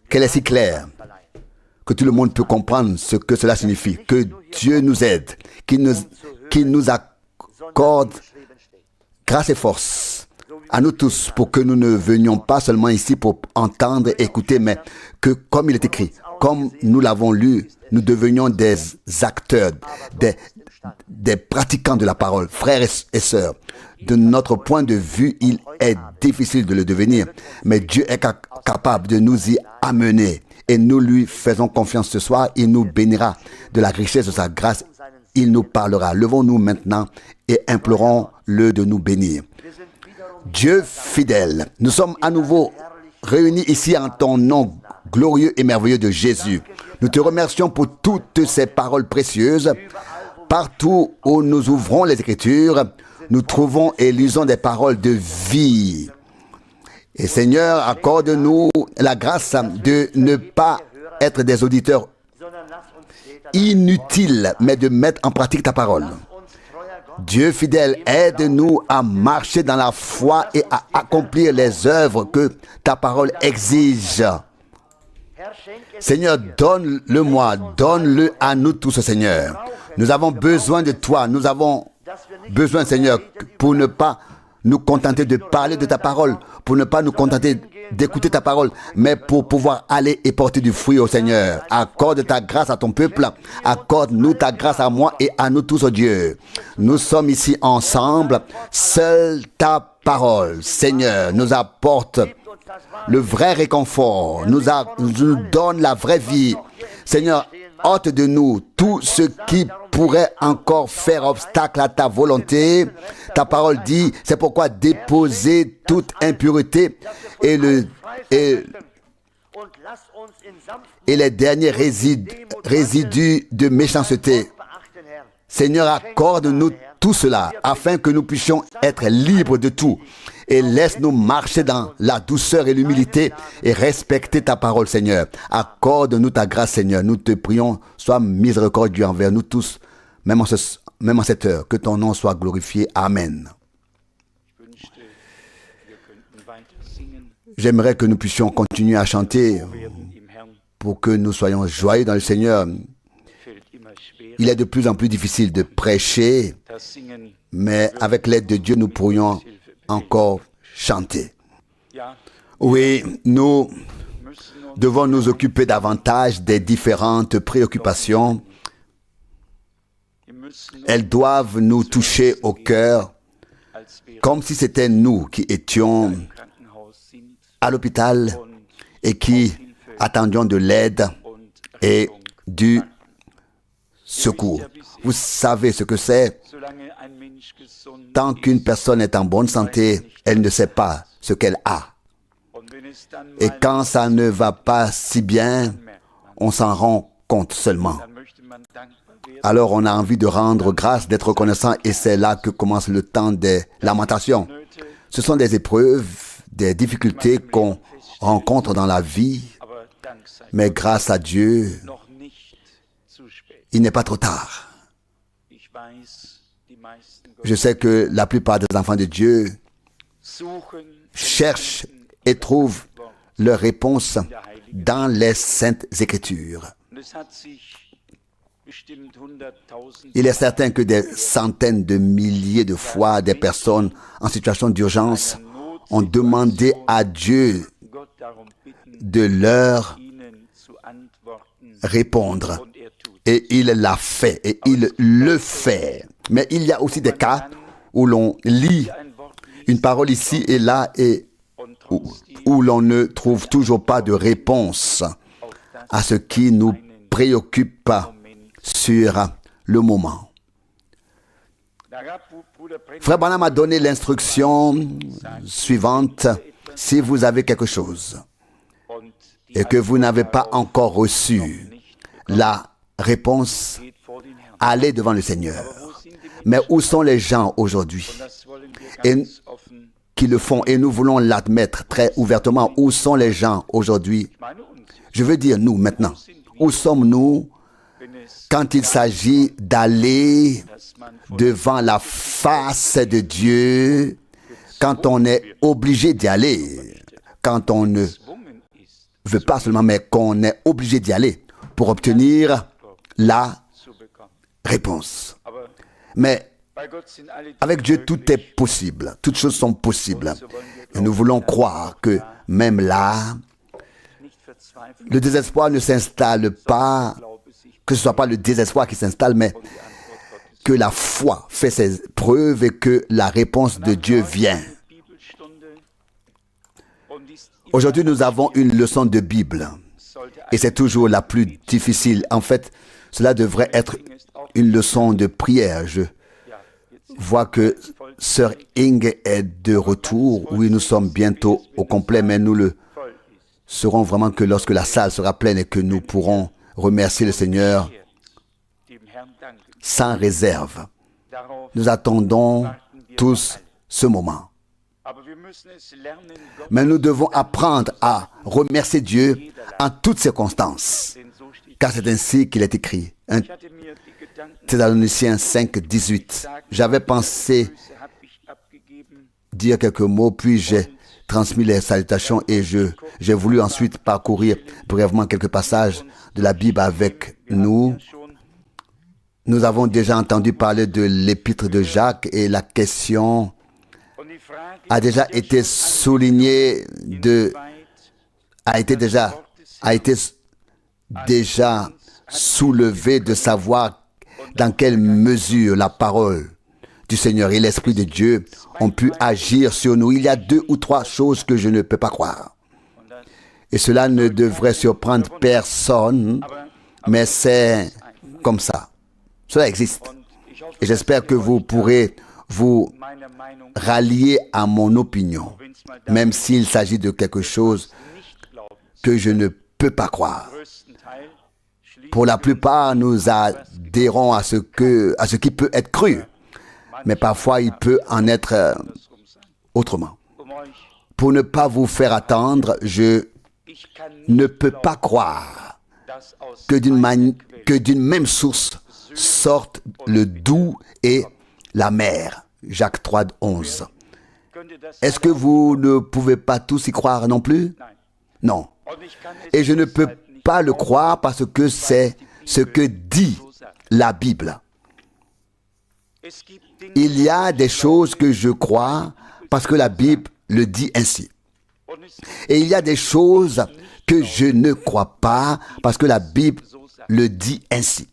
qu'elle est si claire que tout le monde peut comprendre ce que cela signifie. Que Dieu nous aide, qu'il nous accorde grâce et force à nous tous pour que nous ne venions pas seulement ici pour entendre, écouter, mais que comme il est écrit, comme nous l'avons lu, nous devenions des acteurs, des pratiquants de la parole, frères et sœurs. De notre point de vue, il est difficile de le devenir, mais Dieu est capable de nous y amener et nous lui faisons confiance ce soir. Il nous bénira de la richesse de sa grâce. Il nous parlera. Levons-nous maintenant et implorons-le de nous bénir. Dieu fidèle, nous sommes à nouveau réunis ici en ton nom glorieux et merveilleux de Jésus. Nous te remercions pour toutes ces paroles précieuses. Partout où nous ouvrons les Écritures, nous trouvons et lisons des paroles de vie. Et Seigneur, accorde-nous la grâce de ne pas être des auditeurs inutiles, mais de mettre en pratique ta parole. Dieu fidèle, aide-nous à marcher dans la foi et à accomplir les œuvres que ta parole exige. Seigneur, donne-le-moi, donne-le à nous tous, Seigneur. Nous avons besoin de toi, nous avons besoin, Seigneur, pour ne pas nous contenter de parler de ta parole, pour ne pas nous contenter d'écouter ta parole, mais pour pouvoir aller et porter du fruit au Seigneur. Accorde ta grâce à ton peuple, accorde-nous ta grâce à moi et à nous tous, oh Dieu. Nous sommes ici ensemble, seule ta parole, Seigneur, nous apporte le vrai réconfort, nous donne la vraie vie. Seigneur, ôte de nous tout ce qui pourrait encore faire obstacle à ta volonté. Ta parole dit, c'est pourquoi déposer toute impureté et les derniers résidus de méchanceté. Seigneur, accorde-nous tout cela afin que nous puissions être libres de tout. Et laisse-nous marcher dans la douceur et l'humilité et respecter ta parole, Seigneur. Accorde-nous ta grâce, Seigneur. Nous te prions, sois miséricordieux envers nous tous, même en cette heure. Que ton nom soit glorifié. Amen. J'aimerais que nous puissions continuer à chanter pour que nous soyons joyeux dans le Seigneur. Il est de plus en plus difficile de prêcher, mais avec l'aide de Dieu, nous pourrions encore chanter. Oui, nous devons nous occuper davantage des différentes préoccupations. Elles doivent nous toucher au cœur, comme si c'était nous qui étions à l'hôpital et qui attendions de l'aide et du secours. Vous savez ce que c'est. Tant qu'une personne est en bonne santé, elle ne sait pas ce qu'elle a. Et quand ça ne va pas si bien, on s'en rend compte seulement. Alors on a envie de rendre grâce, d'être reconnaissant, et c'est là que commence le temps des lamentations. Ce sont des épreuves, des difficultés qu'on rencontre dans la vie, mais grâce à Dieu, il n'est pas trop tard. Je sais que la plupart des enfants de Dieu cherchent et trouvent leur réponse dans les Saintes Écritures. Il est certain que des centaines de milliers de fois, des personnes en situation d'urgence ont demandé à Dieu de leur répondre. Et il l'a fait, et il le fait. Mais il y a aussi des cas où l'on lit une parole ici et là, et où l'on ne trouve toujours pas de réponse à ce qui nous préoccupe sur le moment. Frère Branham a donné l'instruction suivante: si vous avez quelque chose et que vous n'avez pas encore reçu la réponse, aller devant le Seigneur. Mais où sont les gens aujourd'hui et qui le font? Et nous voulons l'admettre très ouvertement. Où sont les gens aujourd'hui? Je veux dire nous maintenant. Où sommes-nous quand il s'agit d'aller devant la face de Dieu, quand on est obligé d'y aller, quand on ne veut pas seulement, mais qu'on est obligé d'y aller pour obtenir la réponse. Mais avec Dieu, tout est possible. Toutes choses sont possibles. Et nous voulons croire que même là, le désespoir ne s'installe pas, que ce ne soit pas le désespoir qui s'installe, mais que la foi fait ses preuves et que la réponse de Dieu vient. Aujourd'hui, nous avons une leçon de Bible et c'est toujours la plus difficile. En fait, cela devrait être une leçon de prière. Je vois que Sœur Inge est de retour. Oui, nous sommes bientôt au complet, mais nous le serons vraiment que lorsque la salle sera pleine et que nous pourrons remercier le Seigneur sans réserve. Nous attendons tous ce moment. Mais nous devons apprendre à remercier Dieu en toutes circonstances, car c'est ainsi qu'il est écrit. 1 Thessaloniciens 5, 18. J'avais pensé dire quelques mots, puis j'ai transmis les salutations et j'ai voulu ensuite parcourir brièvement quelques passages de la Bible avec nous. Nous avons déjà entendu parler de l'épître de Jacques et la question a déjà été soulignée a été déjà soulevée de savoir dans quelle mesure la parole du Seigneur et l'Esprit de Dieu ont pu agir sur nous. Il y a 2 ou 3 choses que je ne peux pas croire. Et cela ne devrait surprendre personne, mais c'est comme ça. Cela existe. Et j'espère que vous pourrez vous rallier à mon opinion, même s'il s'agit de quelque chose que je ne peux pas croire. Pour la plupart, nous adhérons à ce qui peut être cru, mais parfois il peut en être autrement. Pour ne pas vous faire attendre, je ne peux pas croire que d'une même source sortent le doux et la mer. Jacques 3, 11. Est-ce que vous ne pouvez pas tous y croire non plus? Non. Et je ne peux pas le croire parce que c'est ce que dit la Bible. Il y a des choses que je crois parce que la Bible le dit ainsi. Et il y a des choses que je ne crois pas parce que la Bible le dit ainsi.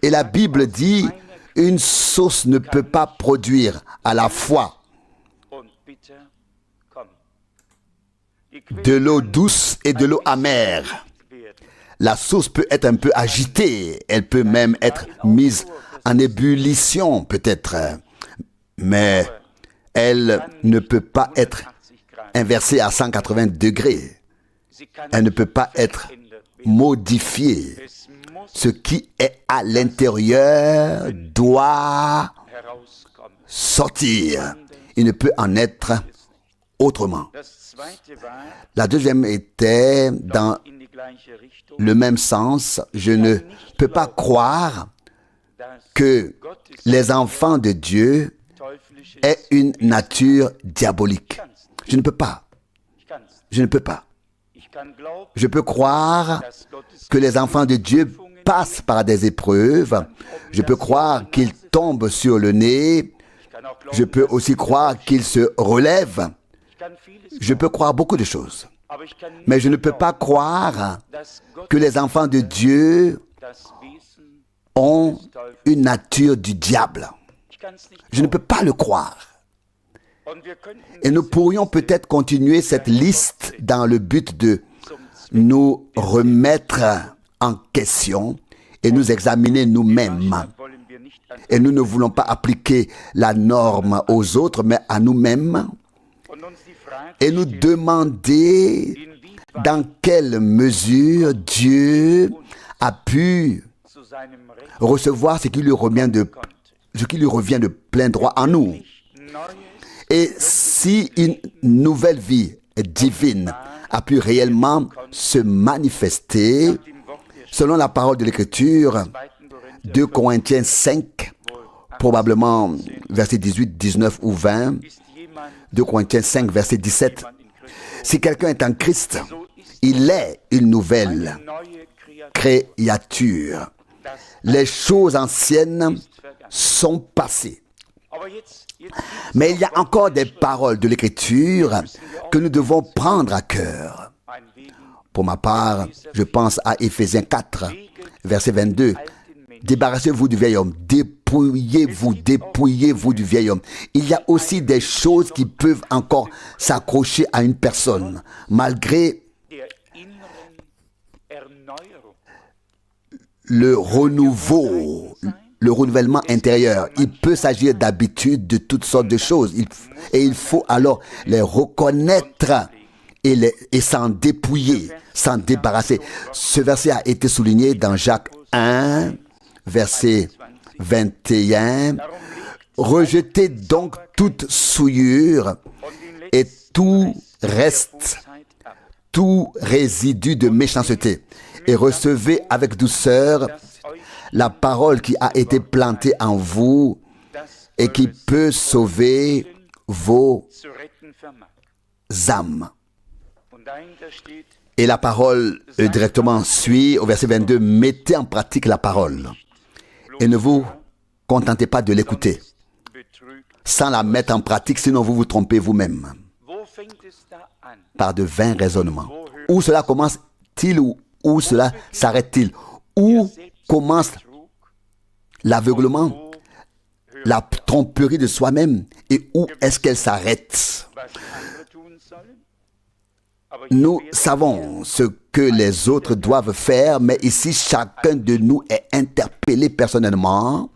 Et la Bible dit, une source ne peut pas produire à la fois de l'eau douce et de l'eau amère. La source peut être un peu agitée, elle peut même être mise en ébullition peut-être, mais elle ne peut pas être inversée à 180 degrés. Elle ne peut pas être modifiée. Ce qui est à l'intérieur doit sortir. Il ne peut en être autrement. La deuxième était dans le même sens. Je ne peux pas croire que les enfants de Dieu aient une nature diabolique. Je ne peux pas. Je ne peux pas. Je peux croire que les enfants de Dieu passent par des épreuves. Je peux croire qu'ils tombent sur le nez. Je peux aussi croire qu'ils se relèvent. Je peux croire beaucoup de choses. Mais je ne peux pas croire que les enfants de Dieu ont une nature du diable. Je ne peux pas le croire. Et nous pourrions peut-être continuer cette liste dans le but de nous remettre en question et nous examiner nous-mêmes. Et nous ne voulons pas appliquer la norme aux autres, mais à nous-mêmes. Et nous demander dans quelle mesure Dieu a pu recevoir ce qui lui revient de plein droit en nous. Et si une nouvelle vie divine a pu réellement se manifester, selon la parole de l'Écriture, 2 Corinthiens 5, probablement verset 18, 19 ou 20, 2 Corinthiens 5, verset 17. Si quelqu'un est en Christ, il est une nouvelle créature. Les choses anciennes sont passées. Mais il y a encore des paroles de l'Écriture que nous devons prendre à cœur. Pour ma part, je pense à Éphésiens 4, verset 22. Débarrassez-vous du vieil homme, dépouillez-vous du vieil homme. Il y a aussi des choses qui peuvent encore s'accrocher à une personne, malgré le renouvellement intérieur. Il peut s'agir d'habitudes, de toutes sortes de choses. Et il faut alors les reconnaître et s'en dépouiller, s'en débarrasser. Ce verset a été souligné dans Jacques 1, verset 21. Rejetez donc toute souillure et tout reste, tout résidu de méchanceté, et recevez avec douceur la parole qui a été plantée en vous et qui peut sauver vos âmes. Et la parole directement suit au verset 22, mettez en pratique la parole et ne vous contentez pas de l'écouter sans la mettre en pratique, sinon vous vous trompez vous-même par de vains raisonnements. Où cela commence-t-il ou où cela s'arrête-t-il? Où commence l'aveuglement, la tromperie de soi-même, et où est-ce qu'elle s'arrête? Nous savons ce que les autres doivent faire, mais ici, chacun de nous est interpellé personnellement.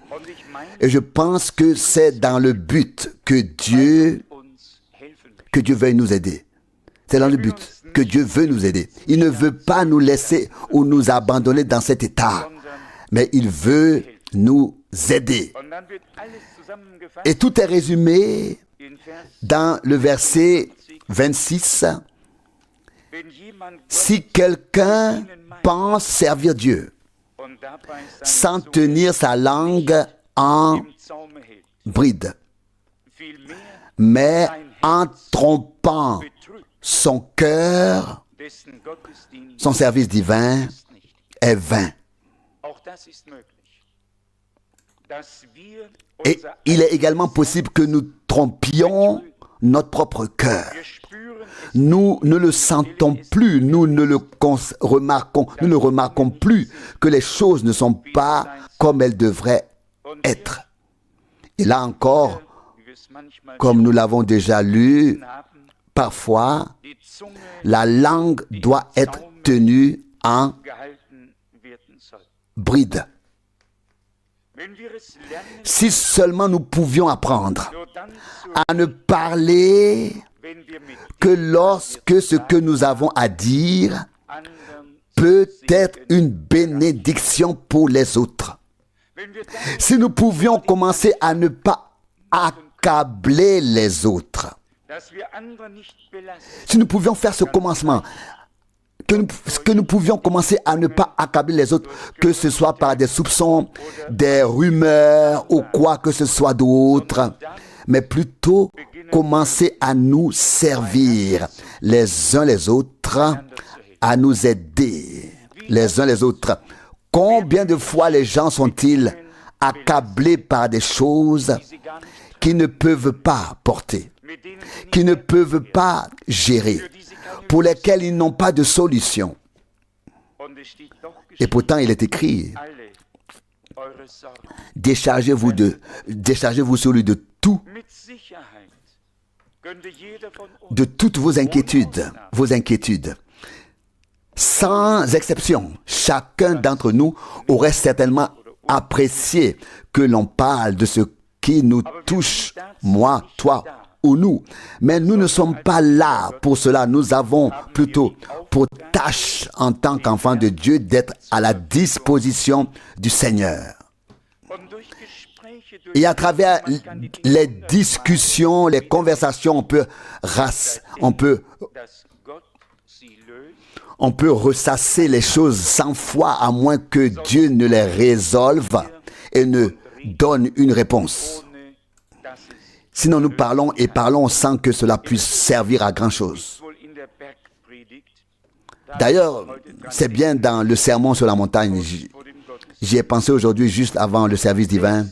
Et je pense que c'est dans le but que Dieu veuille nous aider. C'est dans le but que Dieu veut nous aider. Il ne veut pas nous laisser ou nous abandonner dans cet état, mais il veut nous aider. Et tout est résumé dans le verset 26. Si quelqu'un pense servir Dieu sans tenir sa langue en bride, mais en trompant son cœur, son service divin est vain. Et il est également possible que nous trompions notre propre cœur. Nous ne le sentons plus, nous ne remarquons plus que les choses ne sont pas comme elles devraient être. Et là encore, comme nous l'avons déjà lu, parfois, la langue doit être tenue en bride. Si seulement nous pouvions apprendre à ne parler que lorsque ce que nous avons à dire peut être une bénédiction pour les autres. Si nous pouvions commencer à ne pas accabler les autres. Si nous pouvions faire ce commencement, que nous pouvions commencer à ne pas accabler les autres, que ce soit par des soupçons, des rumeurs ou quoi que ce soit d'autre, mais plutôt commencer à nous servir les uns les autres, à nous aider les uns les autres. Combien de fois les gens sont-ils accablés par des choses qu'ils ne peuvent pas porter, qu'ils ne peuvent pas gérer, pour lesquelles ils n'ont pas de solution. Et pourtant, il est écrit, déchargez-vous sur lui de toutes vos inquiétudes. Sans exception, chacun d'entre nous aurait certainement apprécié que l'on parle de ce qui nous touche, moi, toi ou nous. Mais nous ne sommes pas là pour cela. Nous avons plutôt pour tâche en tant qu'enfants de Dieu d'être à la disposition du Seigneur. Et à travers les discussions, les conversations, on peut ressasser les choses 100 fois à moins que Dieu ne les résolve et ne donne une réponse. Sinon, nous parlons et parlons sans que cela puisse servir à grand-chose. D'ailleurs, c'est bien dans le sermon sur la montagne. J'y ai pensé aujourd'hui juste avant le service divin.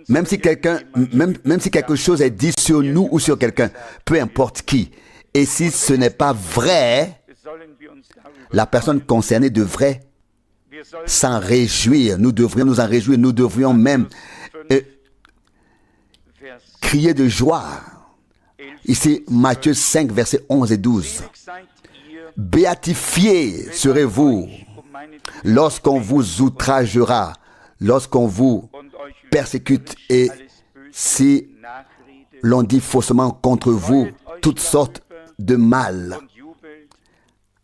Même si quelque chose est dit sur nous ou sur quelqu'un, peu importe qui, et si ce n'est pas vrai, la personne concernée devrait s'en réjouir. Nous devrions nous en réjouir. Nous devrions même crier de joie. Ici, Matthieu 5, versets 11 et 12. Béatifiés serez-vous lorsqu'on vous outragera, lorsqu'on vous persécute et si l'on dit faussement contre vous toutes sortes de mal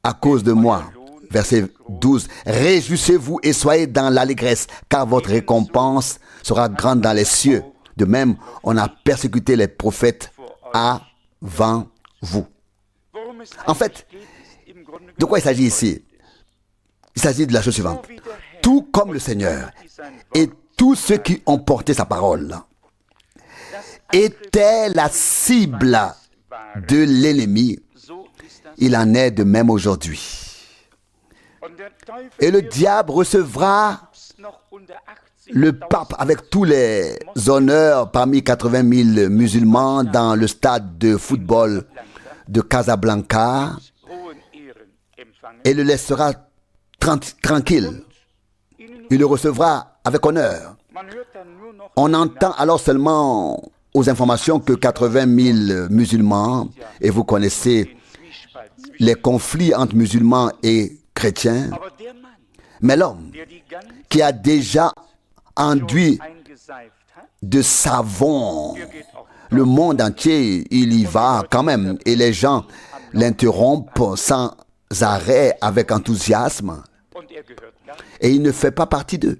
à cause de moi. Verset 12. Réjouissez-vous et soyez dans l'allégresse, car votre récompense sera grande dans les cieux. De même, on a persécuté les prophètes avant vous. En fait, de quoi il s'agit ici? Il s'agit de la chose suivante. Tout comme le Seigneur et tous ceux qui ont porté sa parole étaient la cible de l'ennemi, il en est de même aujourd'hui. Et le diable recevra le pape avec tous les honneurs parmi 80 000 musulmans dans le stade de football de Casablanca et le laissera tranquille. Il le recevra avec honneur. On entend alors seulement aux informations que 80 000 musulmans, et vous connaissez les conflits entre musulmans et chrétiens, mais l'homme qui a déjà enduit de savon le monde entier, il y va quand même, et les gens l'interrompent sans arrêt avec enthousiasme, et il ne fait pas partie d'eux.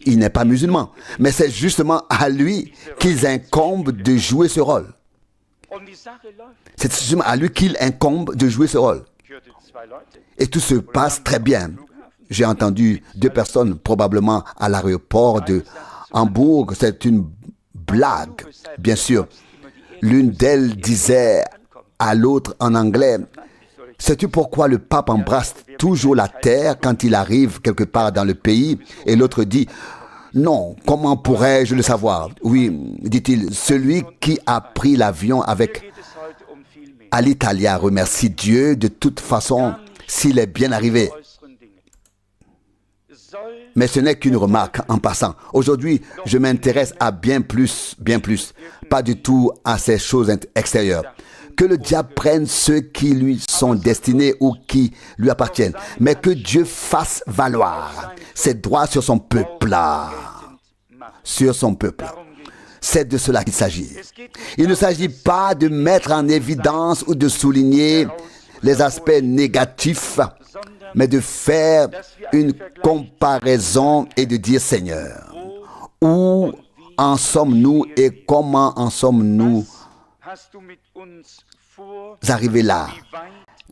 Il n'est pas musulman, mais c'est justement à lui qu'ils incombent de jouer ce rôle. C'est justement à lui qu'il incombe de jouer ce rôle. Et tout se passe très bien. J'ai entendu 2 personnes probablement à l'aéroport de Hambourg. C'est une blague, bien sûr. L'une d'elles disait à l'autre en anglais, « Sais-tu pourquoi le pape embrasse toujours la terre quand il arrive quelque part dans le pays ?» Et l'autre dit, « Non, comment pourrais-je le savoir ?» Oui, dit-il, celui qui a pris l'avion avec Alitalia remercie Dieu de toute façon s'il est bien arrivé. Mais ce n'est qu'une remarque en passant. Aujourd'hui, je m'intéresse à bien plus, pas du tout à ces choses extérieures. Que le diable prenne ceux qui lui sont destinés ou qui lui appartiennent, mais que Dieu fasse valoir ses droits sur son peuple. Sur son peuple. C'est de cela qu'il s'agit. Il ne s'agit pas de mettre en évidence ou de souligner les aspects négatifs, mais de faire une comparaison et de dire, Seigneur, où en sommes-nous et comment en sommes-nous arrivés là?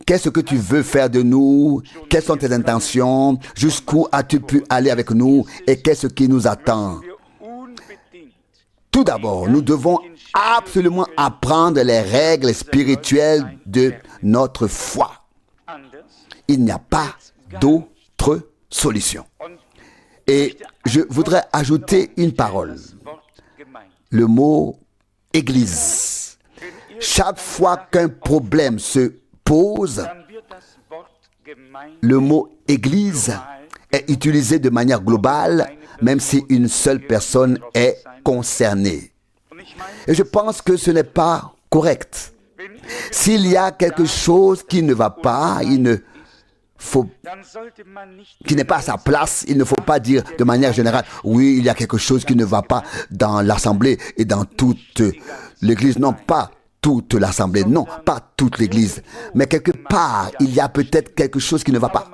Qu'est-ce que tu veux faire de nous? Quelles sont tes intentions? Jusqu'où as-tu pu aller avec nous? Et qu'est-ce qui nous attend? Tout d'abord, nous devons absolument apprendre les règles spirituelles de notre foi. Il n'y a pas d'autre solution. Et je voudrais ajouter une parole. Le mot « Église ». Chaque fois qu'un problème se pose, le mot « Église » est utilisé de manière globale, même si une seule personne est concernée. Et je pense que ce n'est pas correct. S'il y a quelque chose qui ne va pas, il ne qui n'est pas à sa place, il ne faut pas dire de manière générale, oui, il y a quelque chose qui ne va pas dans l'assemblée et dans toute l'église. Non, pas toute l'assemblée, non, pas toute l'église. Mais quelque part, il y a peut-être quelque chose qui ne va pas.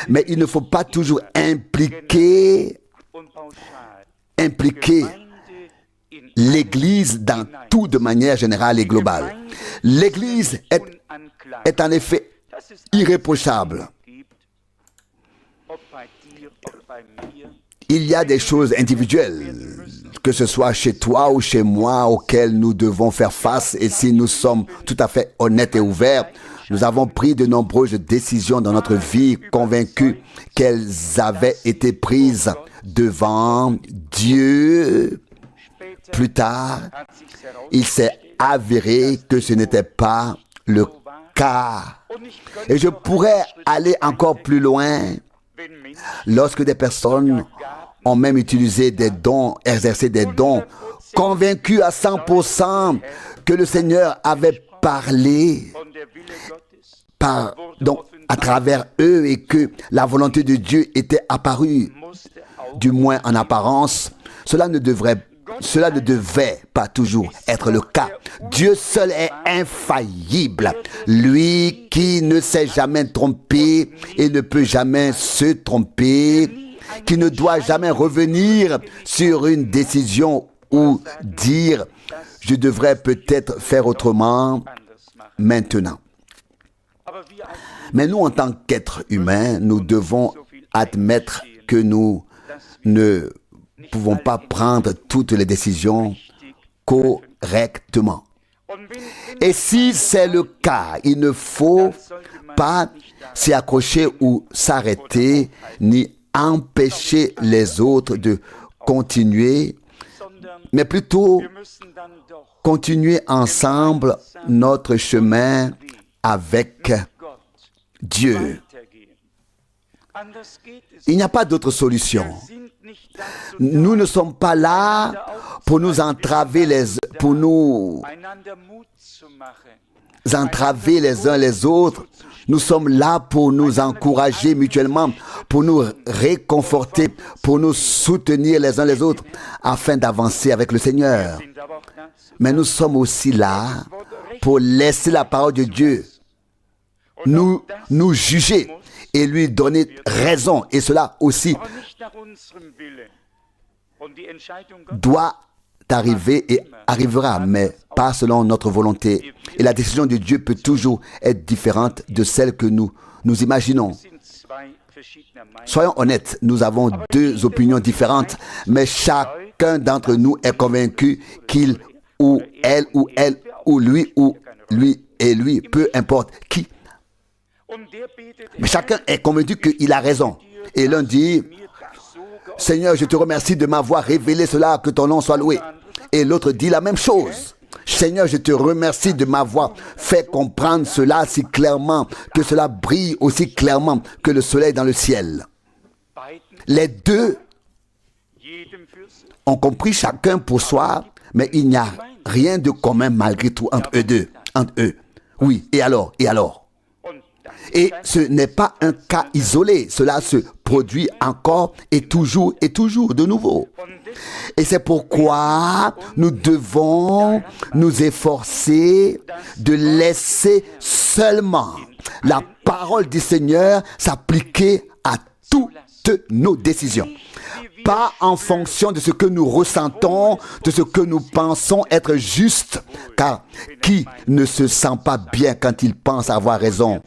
Mais il ne faut pas toujours impliquer l'église dans tout de manière générale et globale. L'église est en effet irréprochable. Il y a des choses individuelles, que ce soit chez toi ou chez moi, auxquelles nous devons faire face. Et si nous sommes tout à fait honnêtes et ouverts, nous avons pris de nombreuses décisions dans notre vie, convaincus qu'elles avaient été prises devant Dieu. Plus tard, il s'est avéré que ce n'était pas le cas. Et je pourrais aller encore plus loin. Lorsque des personnes ont même utilisé des dons, exercé des dons, convaincus à 100% que le Seigneur avait parlé à travers eux et que la volonté de Dieu était apparue, du moins en apparence, cela ne devait pas toujours être le cas. Dieu seul est infaillible. Lui qui ne s'est jamais trompé et ne peut jamais se tromper, qui ne doit jamais revenir sur une décision ou dire « je devrais peut-être faire autrement maintenant ». Mais nous, en tant qu'êtres humains, nous devons admettre que nous ne pouvons pas prendre toutes les décisions correctement. Et si c'est le cas, il ne faut pas s'y accrocher ou s'arrêter, ni empêcher les autres de continuer, mais plutôt continuer ensemble notre chemin avec Dieu. Il n'y a pas d'autre solution. Nous ne sommes pas là pour nous entraver les uns les autres. Nous sommes là pour nous encourager mutuellement, pour nous réconforter, pour nous soutenir les uns les autres, afin d'avancer avec le Seigneur. Mais nous sommes aussi là pour laisser la parole de Dieu nous juger et lui donner raison. Et cela aussi doit arriver et arrivera, mais pas selon notre volonté. Et la décision de Dieu peut toujours être différente de celle que nous imaginons. Soyons honnêtes, nous avons deux opinions différentes, mais chacun d'entre nous est convaincu qu'il ou elle ou lui et lui, peu importe qui. Mais chacun est convaincu qu'il a raison. Et l'un dit, Seigneur, je te remercie de m'avoir révélé cela, que ton nom soit loué. Et l'autre dit la même chose. Seigneur, je te remercie de m'avoir fait comprendre cela si clairement, que cela brille aussi clairement que le soleil dans le ciel. Les deux ont compris chacun pour soi, mais il n'y a rien de commun malgré tout entre eux. Oui, et alors? Et ce n'est pas un cas isolé. Cela se produit encore et toujours de nouveau. Et c'est pourquoi nous devons nous efforcer de laisser seulement la parole du Seigneur s'appliquer à toutes nos décisions. Pas en fonction de ce que nous ressentons, de ce que nous pensons être juste. Car qui ne se sent pas bien quand il pense avoir raison?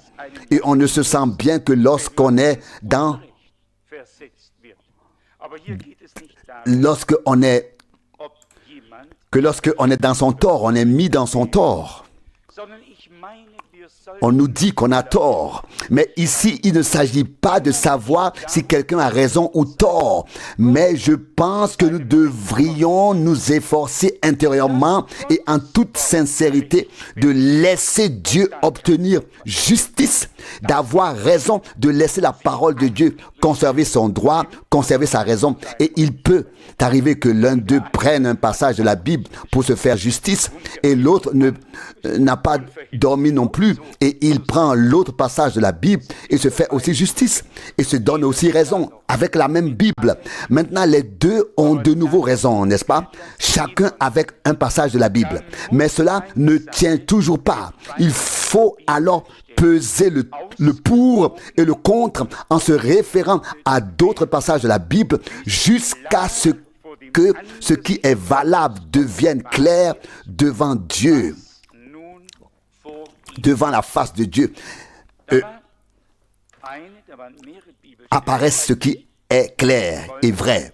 Et on ne se sent bien que lorsqu'on est dans son tort, on est mis dans son tort. On nous dit qu'on a tort. Mais ici, il ne s'agit pas de savoir si quelqu'un a raison ou tort. Mais je pense que nous devrions nous efforcer intérieurement et en toute sincérité de laisser Dieu obtenir justice, d'avoir raison, de laisser la parole de Dieu conserver son droit, conserver sa raison. Et il peut arriver que l'un d'eux prenne un passage de la Bible pour se faire justice et l'autre n'a pas dormi non plus vu et il prend l'autre passage de la Bible et se fait aussi justice et se donne aussi raison avec la même Bible. Maintenant, les deux ont de nouveau raison, n'est-ce pas? Chacun avec un passage de la Bible. Mais cela ne tient toujours pas. Il faut alors peser le pour et le contre en se référant à d'autres passages de la Bible jusqu'à ce que ce qui est valable devienne clair devant Dieu, devant la face de Dieu. Apparaît ce qui est clair et vrai.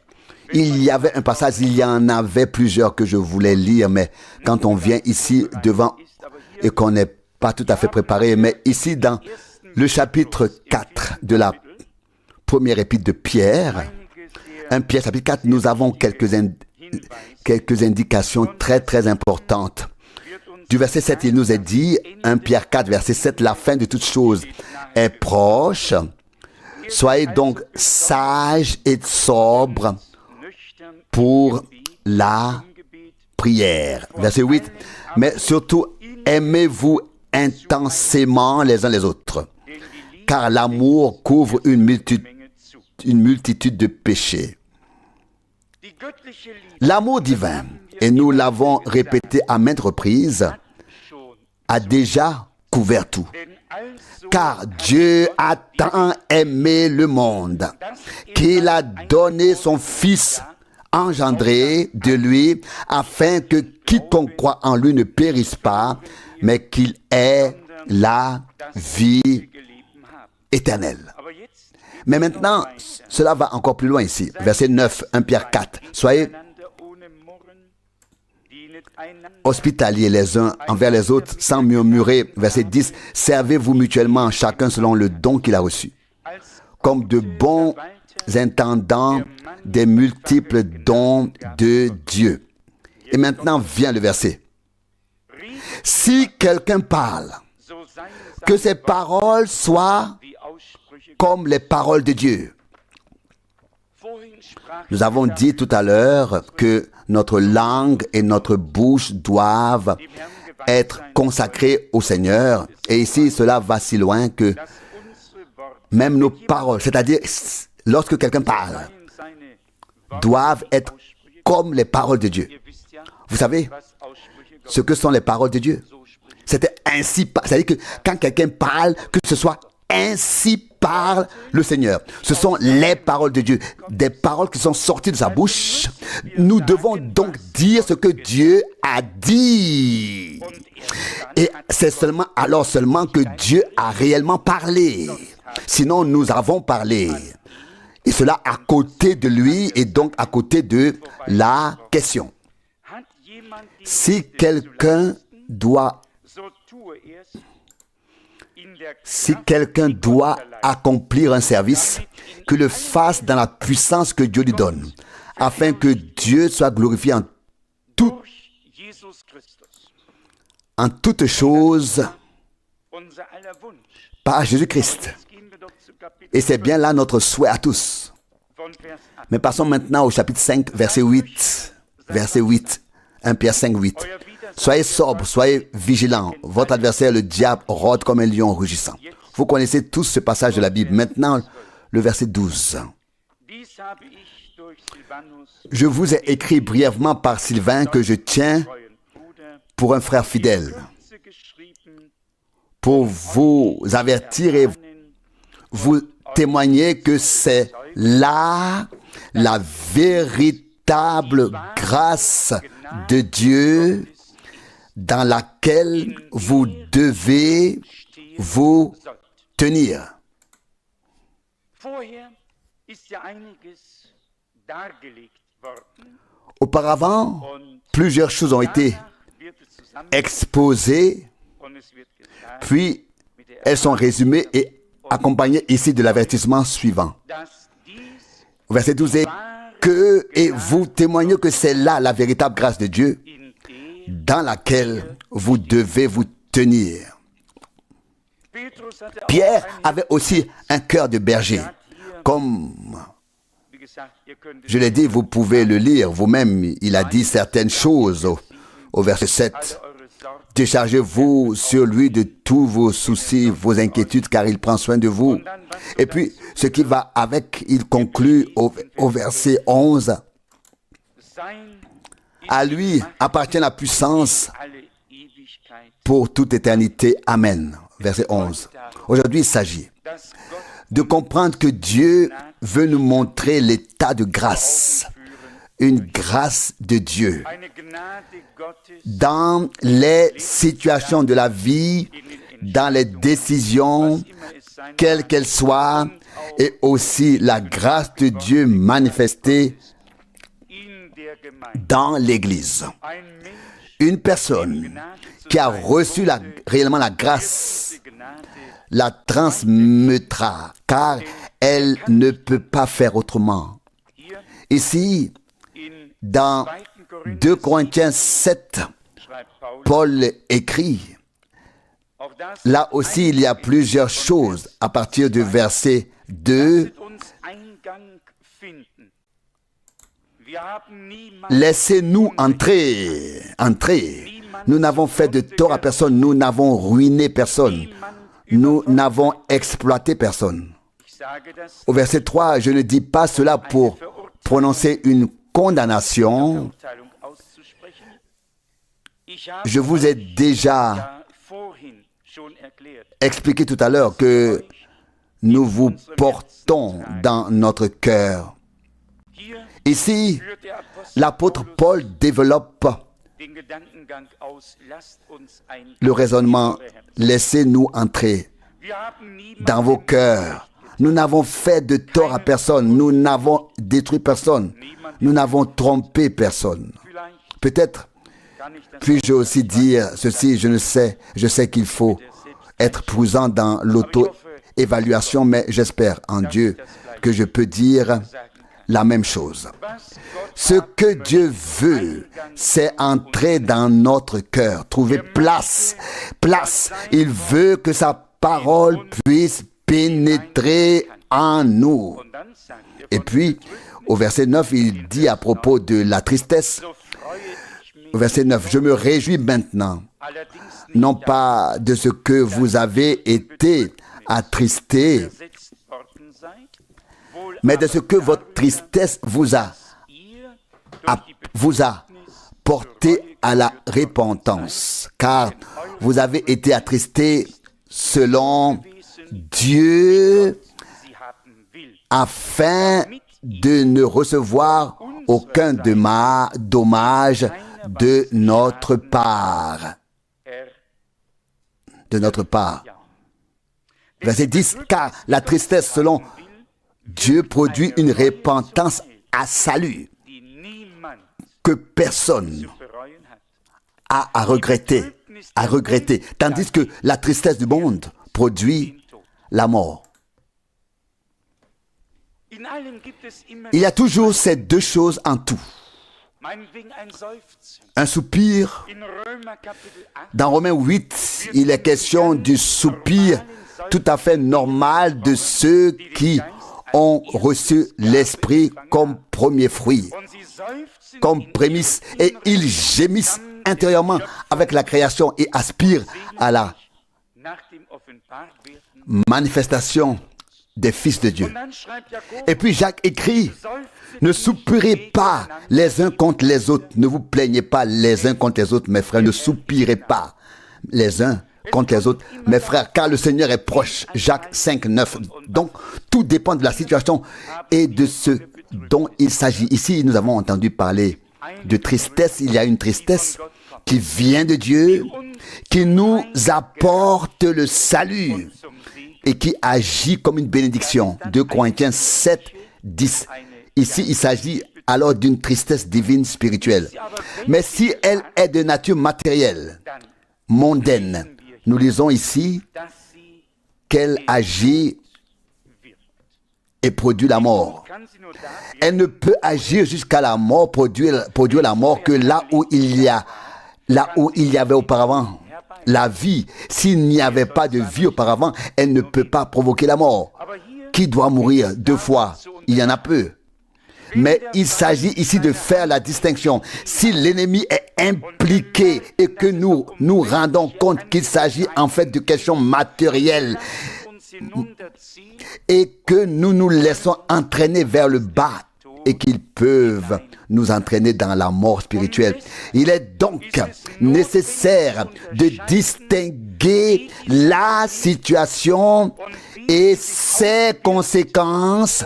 Il y avait un passage, il y en avait plusieurs que je voulais lire, mais quand on vient ici devant et qu'on n'est pas tout à fait préparé, mais ici dans le chapitre 4 de la première épître de Pierre, 1 Pierre chapitre 4, nous avons quelques indications très importantes. Du verset 7, il nous est dit, 1 Pierre 4, verset 7, la fin de toutes choses est proche. Soyez donc sages et sobres pour la prière. Verset 8, mais surtout, aimez-vous intensément les uns les autres, car l'amour couvre une multitude de péchés. L'amour divin, et nous l'avons répété à maintes reprises, a déjà couvert tout. Car Dieu a tant aimé le monde qu'il a donné son Fils engendré de lui, afin que quiconque croit en lui ne périsse pas, mais qu'il ait la vie éternelle. Mais maintenant, cela va encore plus loin ici. Verset 9, 1 Pierre 4. Soyez hospitaliers les uns envers les autres, sans murmurer. Verset 10, servez-vous mutuellement, chacun selon le don qu'il a reçu, comme de bons intendants des multiples dons de Dieu. Et maintenant vient le verset. Si quelqu'un parle, que ses paroles soient comme les paroles de Dieu. Nous avons dit tout à l'heure que notre langue et notre bouche doivent être consacrées au Seigneur. Et ici, cela va si loin que même nos paroles, c'est-à-dire lorsque quelqu'un parle, doivent être comme les paroles de Dieu. Vous savez ce que sont les paroles de Dieu? C'était ainsi, c'est-à-dire que quand quelqu'un parle, que ce soit ainsi parle le Seigneur. Ce sont les paroles de Dieu, des paroles qui sont sorties de sa bouche. Nous devons donc dire ce que Dieu a dit. Et c'est alors seulement que Dieu a réellement parlé. Sinon, nous avons parlé. Et cela à côté de lui et donc à côté de la question. Si quelqu'un doit accomplir un service, qu'il le fasse dans la puissance que Dieu lui donne, afin que Dieu soit glorifié en toutes choses par Jésus-Christ. Et c'est bien là notre souhait à tous. Mais passons maintenant au chapitre 5, verset 8. Verset 8. 1 Pierre 5, 8. Soyez sobres, soyez vigilants. Votre adversaire, le diable, rôde comme un lion rugissant. Vous connaissez tous ce passage de la Bible. Maintenant, le verset 12. Je vous ai écrit brièvement par Sylvain que je tiens pour un frère fidèle, pour vous avertir et vous témoigner que c'est là la véritable grâce de Dieu dans laquelle vous devez vous tenir. Auparavant, plusieurs choses ont été exposées, puis elles sont résumées et accompagnées ici de l'avertissement suivant. Verset 12 est que, et vous témoignez que c'est là la véritable grâce de Dieu dans laquelle vous devez vous tenir. Pierre avait aussi un cœur de berger. Comme je l'ai dit, vous pouvez le lire vous-même. Il a dit certaines choses au verset 7. Déchargez-vous sur lui de tous vos soucis, vos inquiétudes, car il prend soin de vous. Et puis, ce qui va avec, il conclut au verset 11. À lui appartient la puissance pour toute éternité. Amen. Verset 11. Aujourd'hui, il s'agit de comprendre que Dieu veut nous montrer l'état de grâce. Une grâce de Dieu dans les situations de la vie, dans les décisions, quelles qu'elles soient, et aussi la grâce de Dieu manifestée dans l'Église. Une personne qui a reçu réellement la grâce la transmettra, car elle ne peut pas faire autrement. Ici, dans 2 Corinthiens 7, Paul écrit, là aussi il y a plusieurs choses à partir du verset 2. Laissez-nous entrer. Nous n'avons fait de tort à personne, nous n'avons ruiné personne, nous n'avons exploité personne. Au verset 3, je ne dis pas cela pour prononcer une condamnation. Je vous ai déjà expliqué tout à l'heure que nous vous portons dans notre cœur. Ici, l'apôtre Paul développe le raisonnement. Laissez-nous entrer dans vos cœurs. Nous n'avons fait de tort à personne. Nous n'avons détruit personne. Nous n'avons trompé personne. Peut-être puis-je aussi dire ceci, je sais qu'il faut être prudent dans l'auto-évaluation, mais j'espère en Dieu que je peux dire la même chose. Ce que Dieu veut, c'est entrer dans notre cœur, trouver place. Il veut que sa parole puisse pénétrer en nous. Et puis, au verset 9, il dit à propos de la tristesse, au verset 9, je me réjouis maintenant, non pas de ce que vous avez été attristés, mais de ce que votre tristesse vous a porté à la repentance, car vous avez été attristés selon Dieu, afin de ne recevoir aucun dommage de notre part. Verset 10, car la tristesse selon Dieu produit une repentance à salut que personne a à regretter, tandis que la tristesse du monde produit la mort. Il y a toujours ces deux choses en tout. Un soupir. Dans Romains 8, il est question du soupir tout à fait normal de ceux qui ont reçu l'Esprit comme premier fruit, comme prémisse, et ils gémissent intérieurement avec la création et aspirent à la manifestation des fils de Dieu. Et puis Jacques écrit, ne soupirez pas les uns contre les autres, ne vous plaignez pas les uns contre les autres, mes frères, ne soupirez pas les uns contre les autres, mes frères, car le Seigneur est proche. Jacques 5, 9. Donc, tout dépend de la situation et de ce dont il s'agit. Ici, nous avons entendu parler de tristesse. Il y a une tristesse qui vient de Dieu, qui nous apporte le salut et qui agit comme une bénédiction. 2 Corinthiens 7, 10. Ici, il s'agit alors d'une tristesse divine spirituelle. Mais si elle est de nature matérielle, mondaine, nous lisons ici qu'elle agit et produit la mort. Elle ne peut agir jusqu'à la mort, produire la mort que là où il y avait auparavant la vie. S'il n'y avait pas de vie auparavant, elle ne peut pas provoquer la mort. Qui doit mourir 2 fois? Il y en a peu. Mais il s'agit ici de faire la distinction. Si l'ennemi est impliqué et que nous nous rendons compte qu'il s'agit en fait de questions matérielles et que nous nous laissons entraîner vers le bas et qu'ils peuvent nous entraîner dans la mort spirituelle. Il est donc nécessaire de distinguer la situation et ses conséquences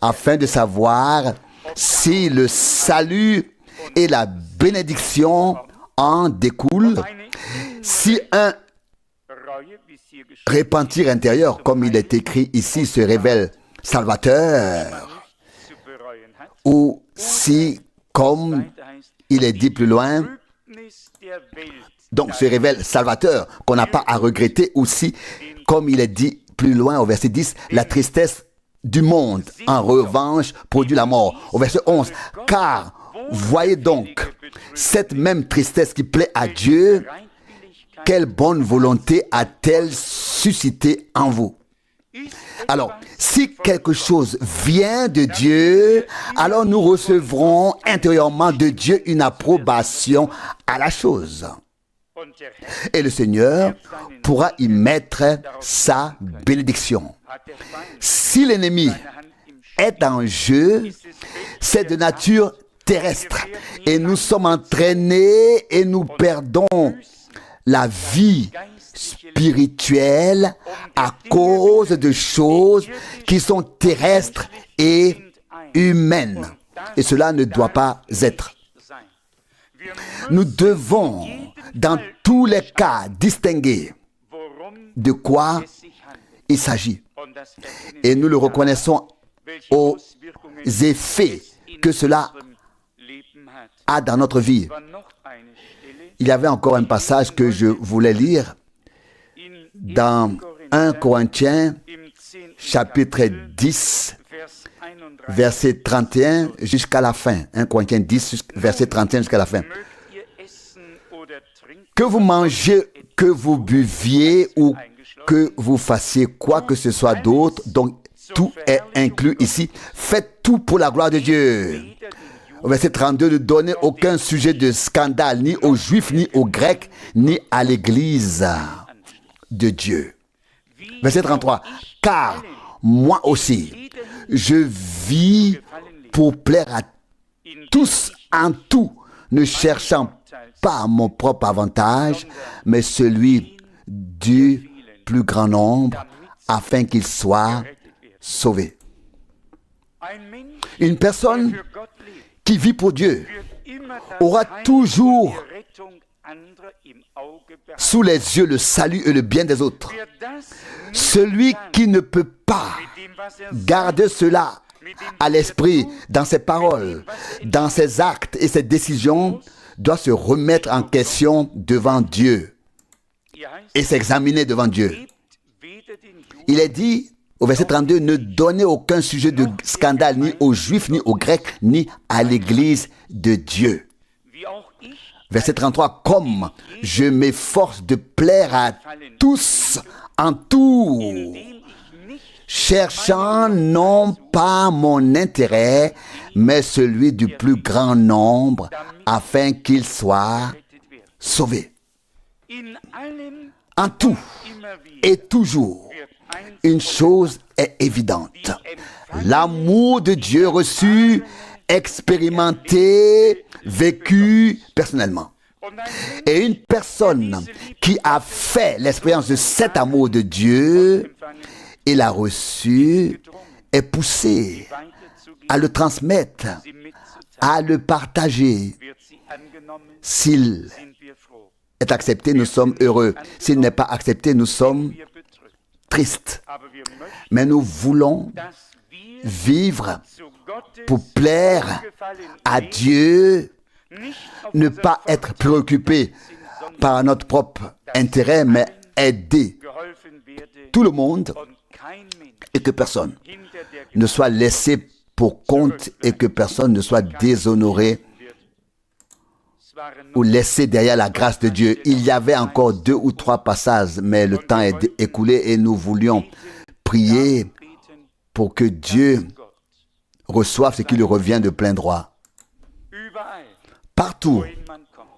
afin de savoir si le salut et la bénédiction en découlent, si un repentir intérieur, comme il est écrit ici, se révèle salvateur, ou si, comme il est dit plus loin, donc se révèle salvateur, qu'on n'a pas à regretter, aussi, comme il est dit plus loin au verset 10, la tristesse du monde, en revanche, produit la mort. Au verset 11, car voyez donc cette même tristesse qui plaît à Dieu, quelle bonne volonté a-t-elle suscité en vous? Alors, si quelque chose vient de Dieu, alors nous recevrons intérieurement de Dieu une approbation à la chose. Et le Seigneur pourra y mettre sa bénédiction. Si l'ennemi est en jeu, c'est de nature terrestre. Et nous sommes entraînés et nous perdons la vie spirituelle à cause de choses qui sont terrestres et humaines. Et cela ne doit pas être. Nous devons, dans tous les cas, distinguer de quoi il s'agit. Et nous le reconnaissons aux effets que cela a dans notre vie. Il y avait encore un passage que je voulais lire dans 1 Corinthiens, chapitre 10, verset 31 jusqu'à la fin. 1 Corinthiens 10, verset 31 jusqu'à la fin. Que vous mangez, que vous buviez ou que vous fassiez quoi que ce soit d'autre, donc tout est inclus ici. Faites tout pour la gloire de Dieu. Au verset 32, ne donnez aucun sujet de scandale ni aux Juifs, ni aux Grecs, ni à l'Église de Dieu. Verset 33, car moi aussi, je vis pour plaire à tous en tout, ne cherchant pas mon propre avantage, mais celui du plus grand nombre, afin qu'il soit sauvé. Une personne qui vit pour Dieu aura toujours sous les yeux le salut et le bien des autres. Celui qui ne peut pas garder cela à l'esprit dans ses paroles, dans ses actes et ses décisions, doit se remettre en question devant Dieu et s'examiner devant Dieu. Il est dit au verset 32, ne donnez aucun sujet de scandale ni aux Juifs, ni aux Grecs, ni à l'Église de Dieu. Verset 33, comme je m'efforce de plaire à tous en tout, cherchant non pas mon intérêt, mais celui du plus grand nombre, afin qu'il soit sauvé. En tout et toujours, une chose est évidente. L'amour de Dieu reçu, expérimenté, vécu personnellement. Et une personne qui a fait l'expérience de cet amour de Dieu et l'a reçu est poussée à le transmettre, à le partager. S'il est accepté, nous sommes heureux. S'il n'est pas accepté, nous sommes tristes. Mais nous voulons vivre pour plaire à Dieu, ne pas être préoccupé par notre propre intérêt, mais aider tout le monde et que personne ne soit laissé pour compte et que personne ne soit déshonoré ou laissé derrière la grâce de Dieu. Il y avait encore 2 ou 3 passages, mais le temps est écoulé et nous voulions prier pour que Dieu reçoivent ce qui leur revient de plein droit. Überall, Partout wohin man kommt,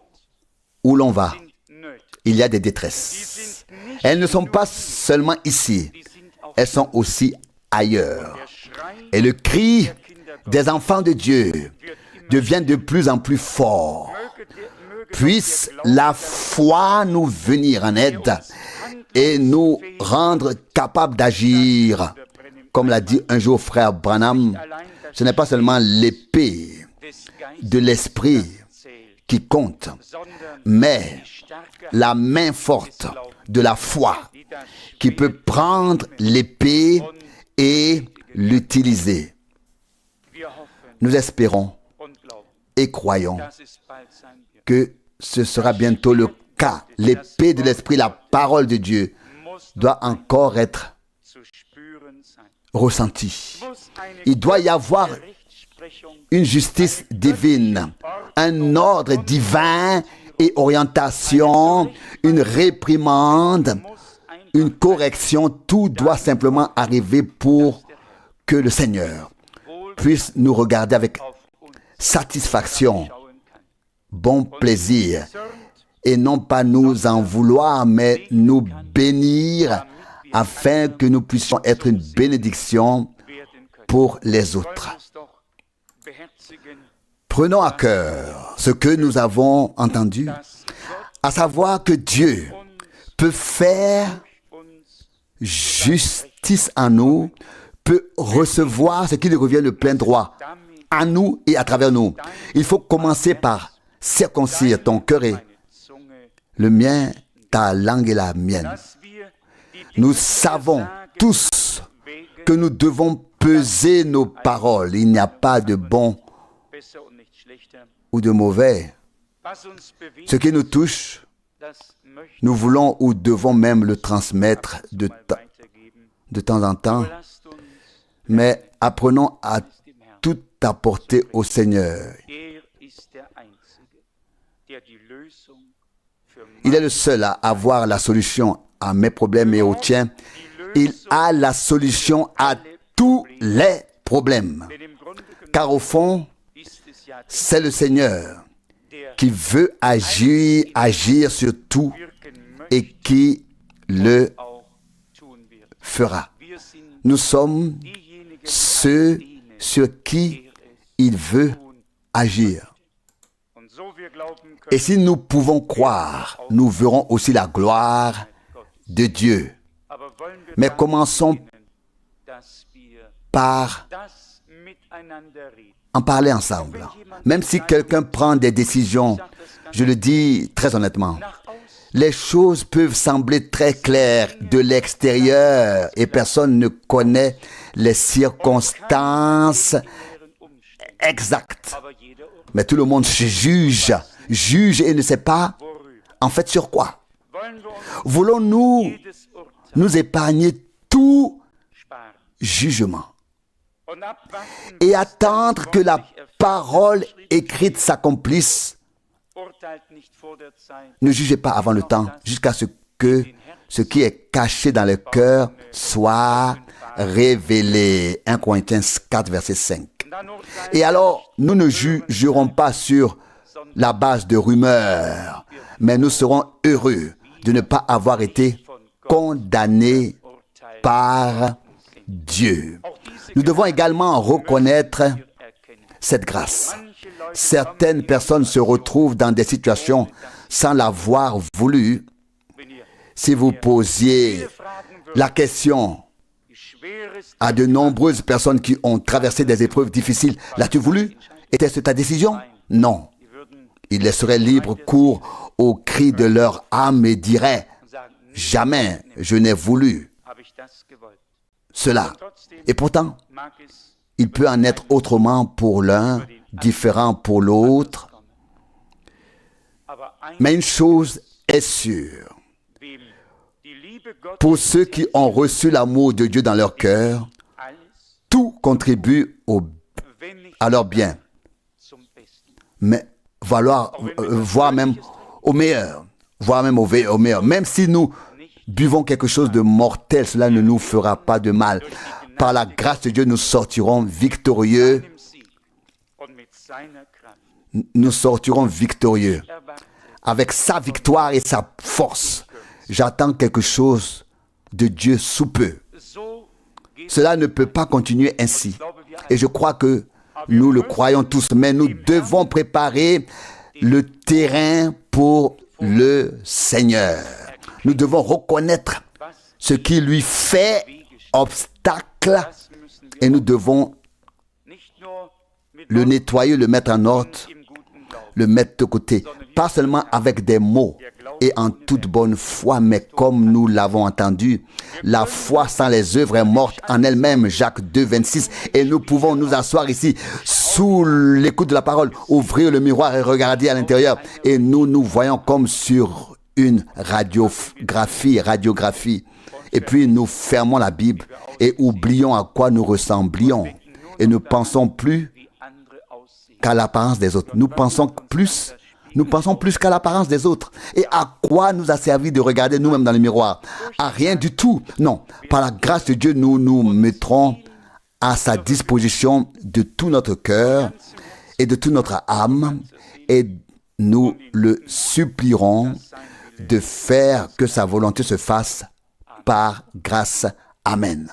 où l'on va, sind Nöte. il y a des Die détresses. sind nicht Elles ne sont pas seulement ici, die sind auch elles sont aussi ailleurs. der Schrei Et le cri der Kinder Gottes des enfants de Dieu wird immer devient de plus en plus fort. möge Puisse la foi nous venir en aide et nous rendre capables d'agir. Comme l'a dit un jour frère Branham, ce n'est pas seulement l'épée des de l'esprit zählt, qui compte, sondern mais die starke la main forte de la foi die das qui peut prendre l'épée et l'utiliser. wir hoffen Nous espérons und glauben, et croyons dass es bald sein wird. que ce sera bientôt le cas. L'épée de l'esprit, la parole de Dieu, Muss doit encore être zu spüren sein. ressentie. Muss eine Il doit y avoir Rechtsprechung une justice divine, un ordre divin et orientation, une réprimande, muss ein une correction. Tout doit simplement arriver pour que le Seigneur puisse nous regarder avec auf uns satisfaction, schauen kann. bon plaisir, Zürnt et non pas nous en vouloir, mais nous bénir afin que nous puissions être une bénédiction werden können. pour les Wollen autres. uns doch beherzigen, Prenons à cœur ce que nous avons entendu, dass Gott à savoir que Dieu peut faire uns justice en nous, peut recevoir ce qui lui revient de plein droit à nous et à travers nous. Il faut commencer par circoncire ton cœur et meine Zunge, le mien, ta langue et la mienne. dass wir die Nous Dinge, die wir savons sagen, tous wegen que nous devons peser nos paroles. Il n'y a pas de bon besser und nicht schlechter. ou de mauvais. Was uns bewegt, Ce qui nous touche, das möchte nous voulons ou devons même le transmettre ich mal weitergeben. de temps en temps, Lasst uns mais apprenons à tout apporter au Seigneur. ist der Einzige, der die Lösung für Il est le seul à avoir la solution à mes problèmes et aux tiens. Il a la solution à tous les problèmes. Denn im Grunde genommen Car au fond, ist es ja c'est le Seigneur der qui veut agir sur tout wirken möchte, et qui le auch tun wird. fera. Wir sind Nous sommes diejenigen, ceux sur qui il veut agir. und so wir glauben Et können, si nous pouvons croire, nous verrons aussi la gloire de Dieu. aber wollen wir Mais damit commençons beginnen, dass wir par das miteinander reden. en parler ensemble. Même si quelqu'un prend des décisions, je le dis très honnêtement, Nach außen les choses peuvent sembler très claires de l'extérieur et personne ne connaît les circonstances näheren Umstände, exactes. aber jeder urteilt. Mais tout le monde se juge et ne sait pas en fait sur quoi. Wollen wir uns Voulons-nous jedes Urteil nous épargner tout sparen jugement und abwarten, et bis attendre das que Wort la sich erfüllt, parole geschrieben écrite s'accomplisse? urteilt nicht vor der Zeit, Ne jugez pas avant le temps, jusqu'à ce que ce qui est caché dans le cœur soit révélé. 1 Corinthiens 4, verset 5. dann urteilt Et alors, nous ne jugerons pas sur la base de rumeurs, mais nous serons heureux de ne pas avoir été condamnés Urteil. par Dieu. Auch diese Nous devons également reconnaître wir erkennen. cette grâce. Manche Leute Certaines personnes se retrouvent dans des situations sans l'avoir voulu. wenn ihr Si vous posiez fragen würdet, la question wie schwer es à de nombreuses personnes qui ont traversé des épreuves difficiles, l'as-tu voulu? Était-ce ta décision? Non. die würden Ils laisseraient libre cours aux cris de leur âme et diraient, sagen, nie jamais je n'ai voulu habe ich das gewollt. cela. Trotzdem Et pourtant, mag es il peut en être autrement pour l'un, différent pour l'autre. kommen. Aber ein, Mais une chose est sûre, wem die Liebe Gottes pour ceux qui ont reçu l'amour de Dieu dans leur cœur, alles, tout contribue wenn nicht à leur bien, zum Besten. mais voire même au meilleur, voire même au meilleur. Même si nous buvons quelque chose de mortel, cela ne nous fera pas de mal. Par la grâce de Dieu, nous sortirons victorieux. seinem Sieg und mit seiner Kraft. Nous sortirons victorieux. Erwarte Avec sa victoire et sa force. J'attends quelque chose de Dieu sous peu. so geht Cela ne peut pas continuer ainsi. Et je crois que nous le croyons tous, mais nous devons préparer le terrain pour le Seigneur. Nous devons reconnaître was ce qui lui fait obstacle das müssen wir et nous devons nicht nur mit le nettoyer, le mettre en ordre, im guten Glauben. le mettre de côté. Pas seulement avec des mots et en toute bonne foi, mais comme nous l'avons entendu, la foi sans les œuvres est morte en elle-même, Jacques 2, 26. Et nous pouvons nous asseoir ici sous l'écoute de la parole, ouvrir le miroir et regarder à l'intérieur. Et nous voyons comme sur une radiographie. Et puis nous fermons la Bible et oublions à quoi nous ressemblions. Et ne pensons plus Wie andere aussehen. qu'à l'apparence des autres. Nous pensons plus qu'à l'apparence des autres. Et à quoi nous a servi de regarder nous-mêmes dans le miroir? À rien du tout. Non. Par la grâce de Dieu, nous nous mettrons à sa disposition de tout notre cœur et de toute notre âme et nous le supplierons de faire que sa volonté se fasse par grâce. Amen.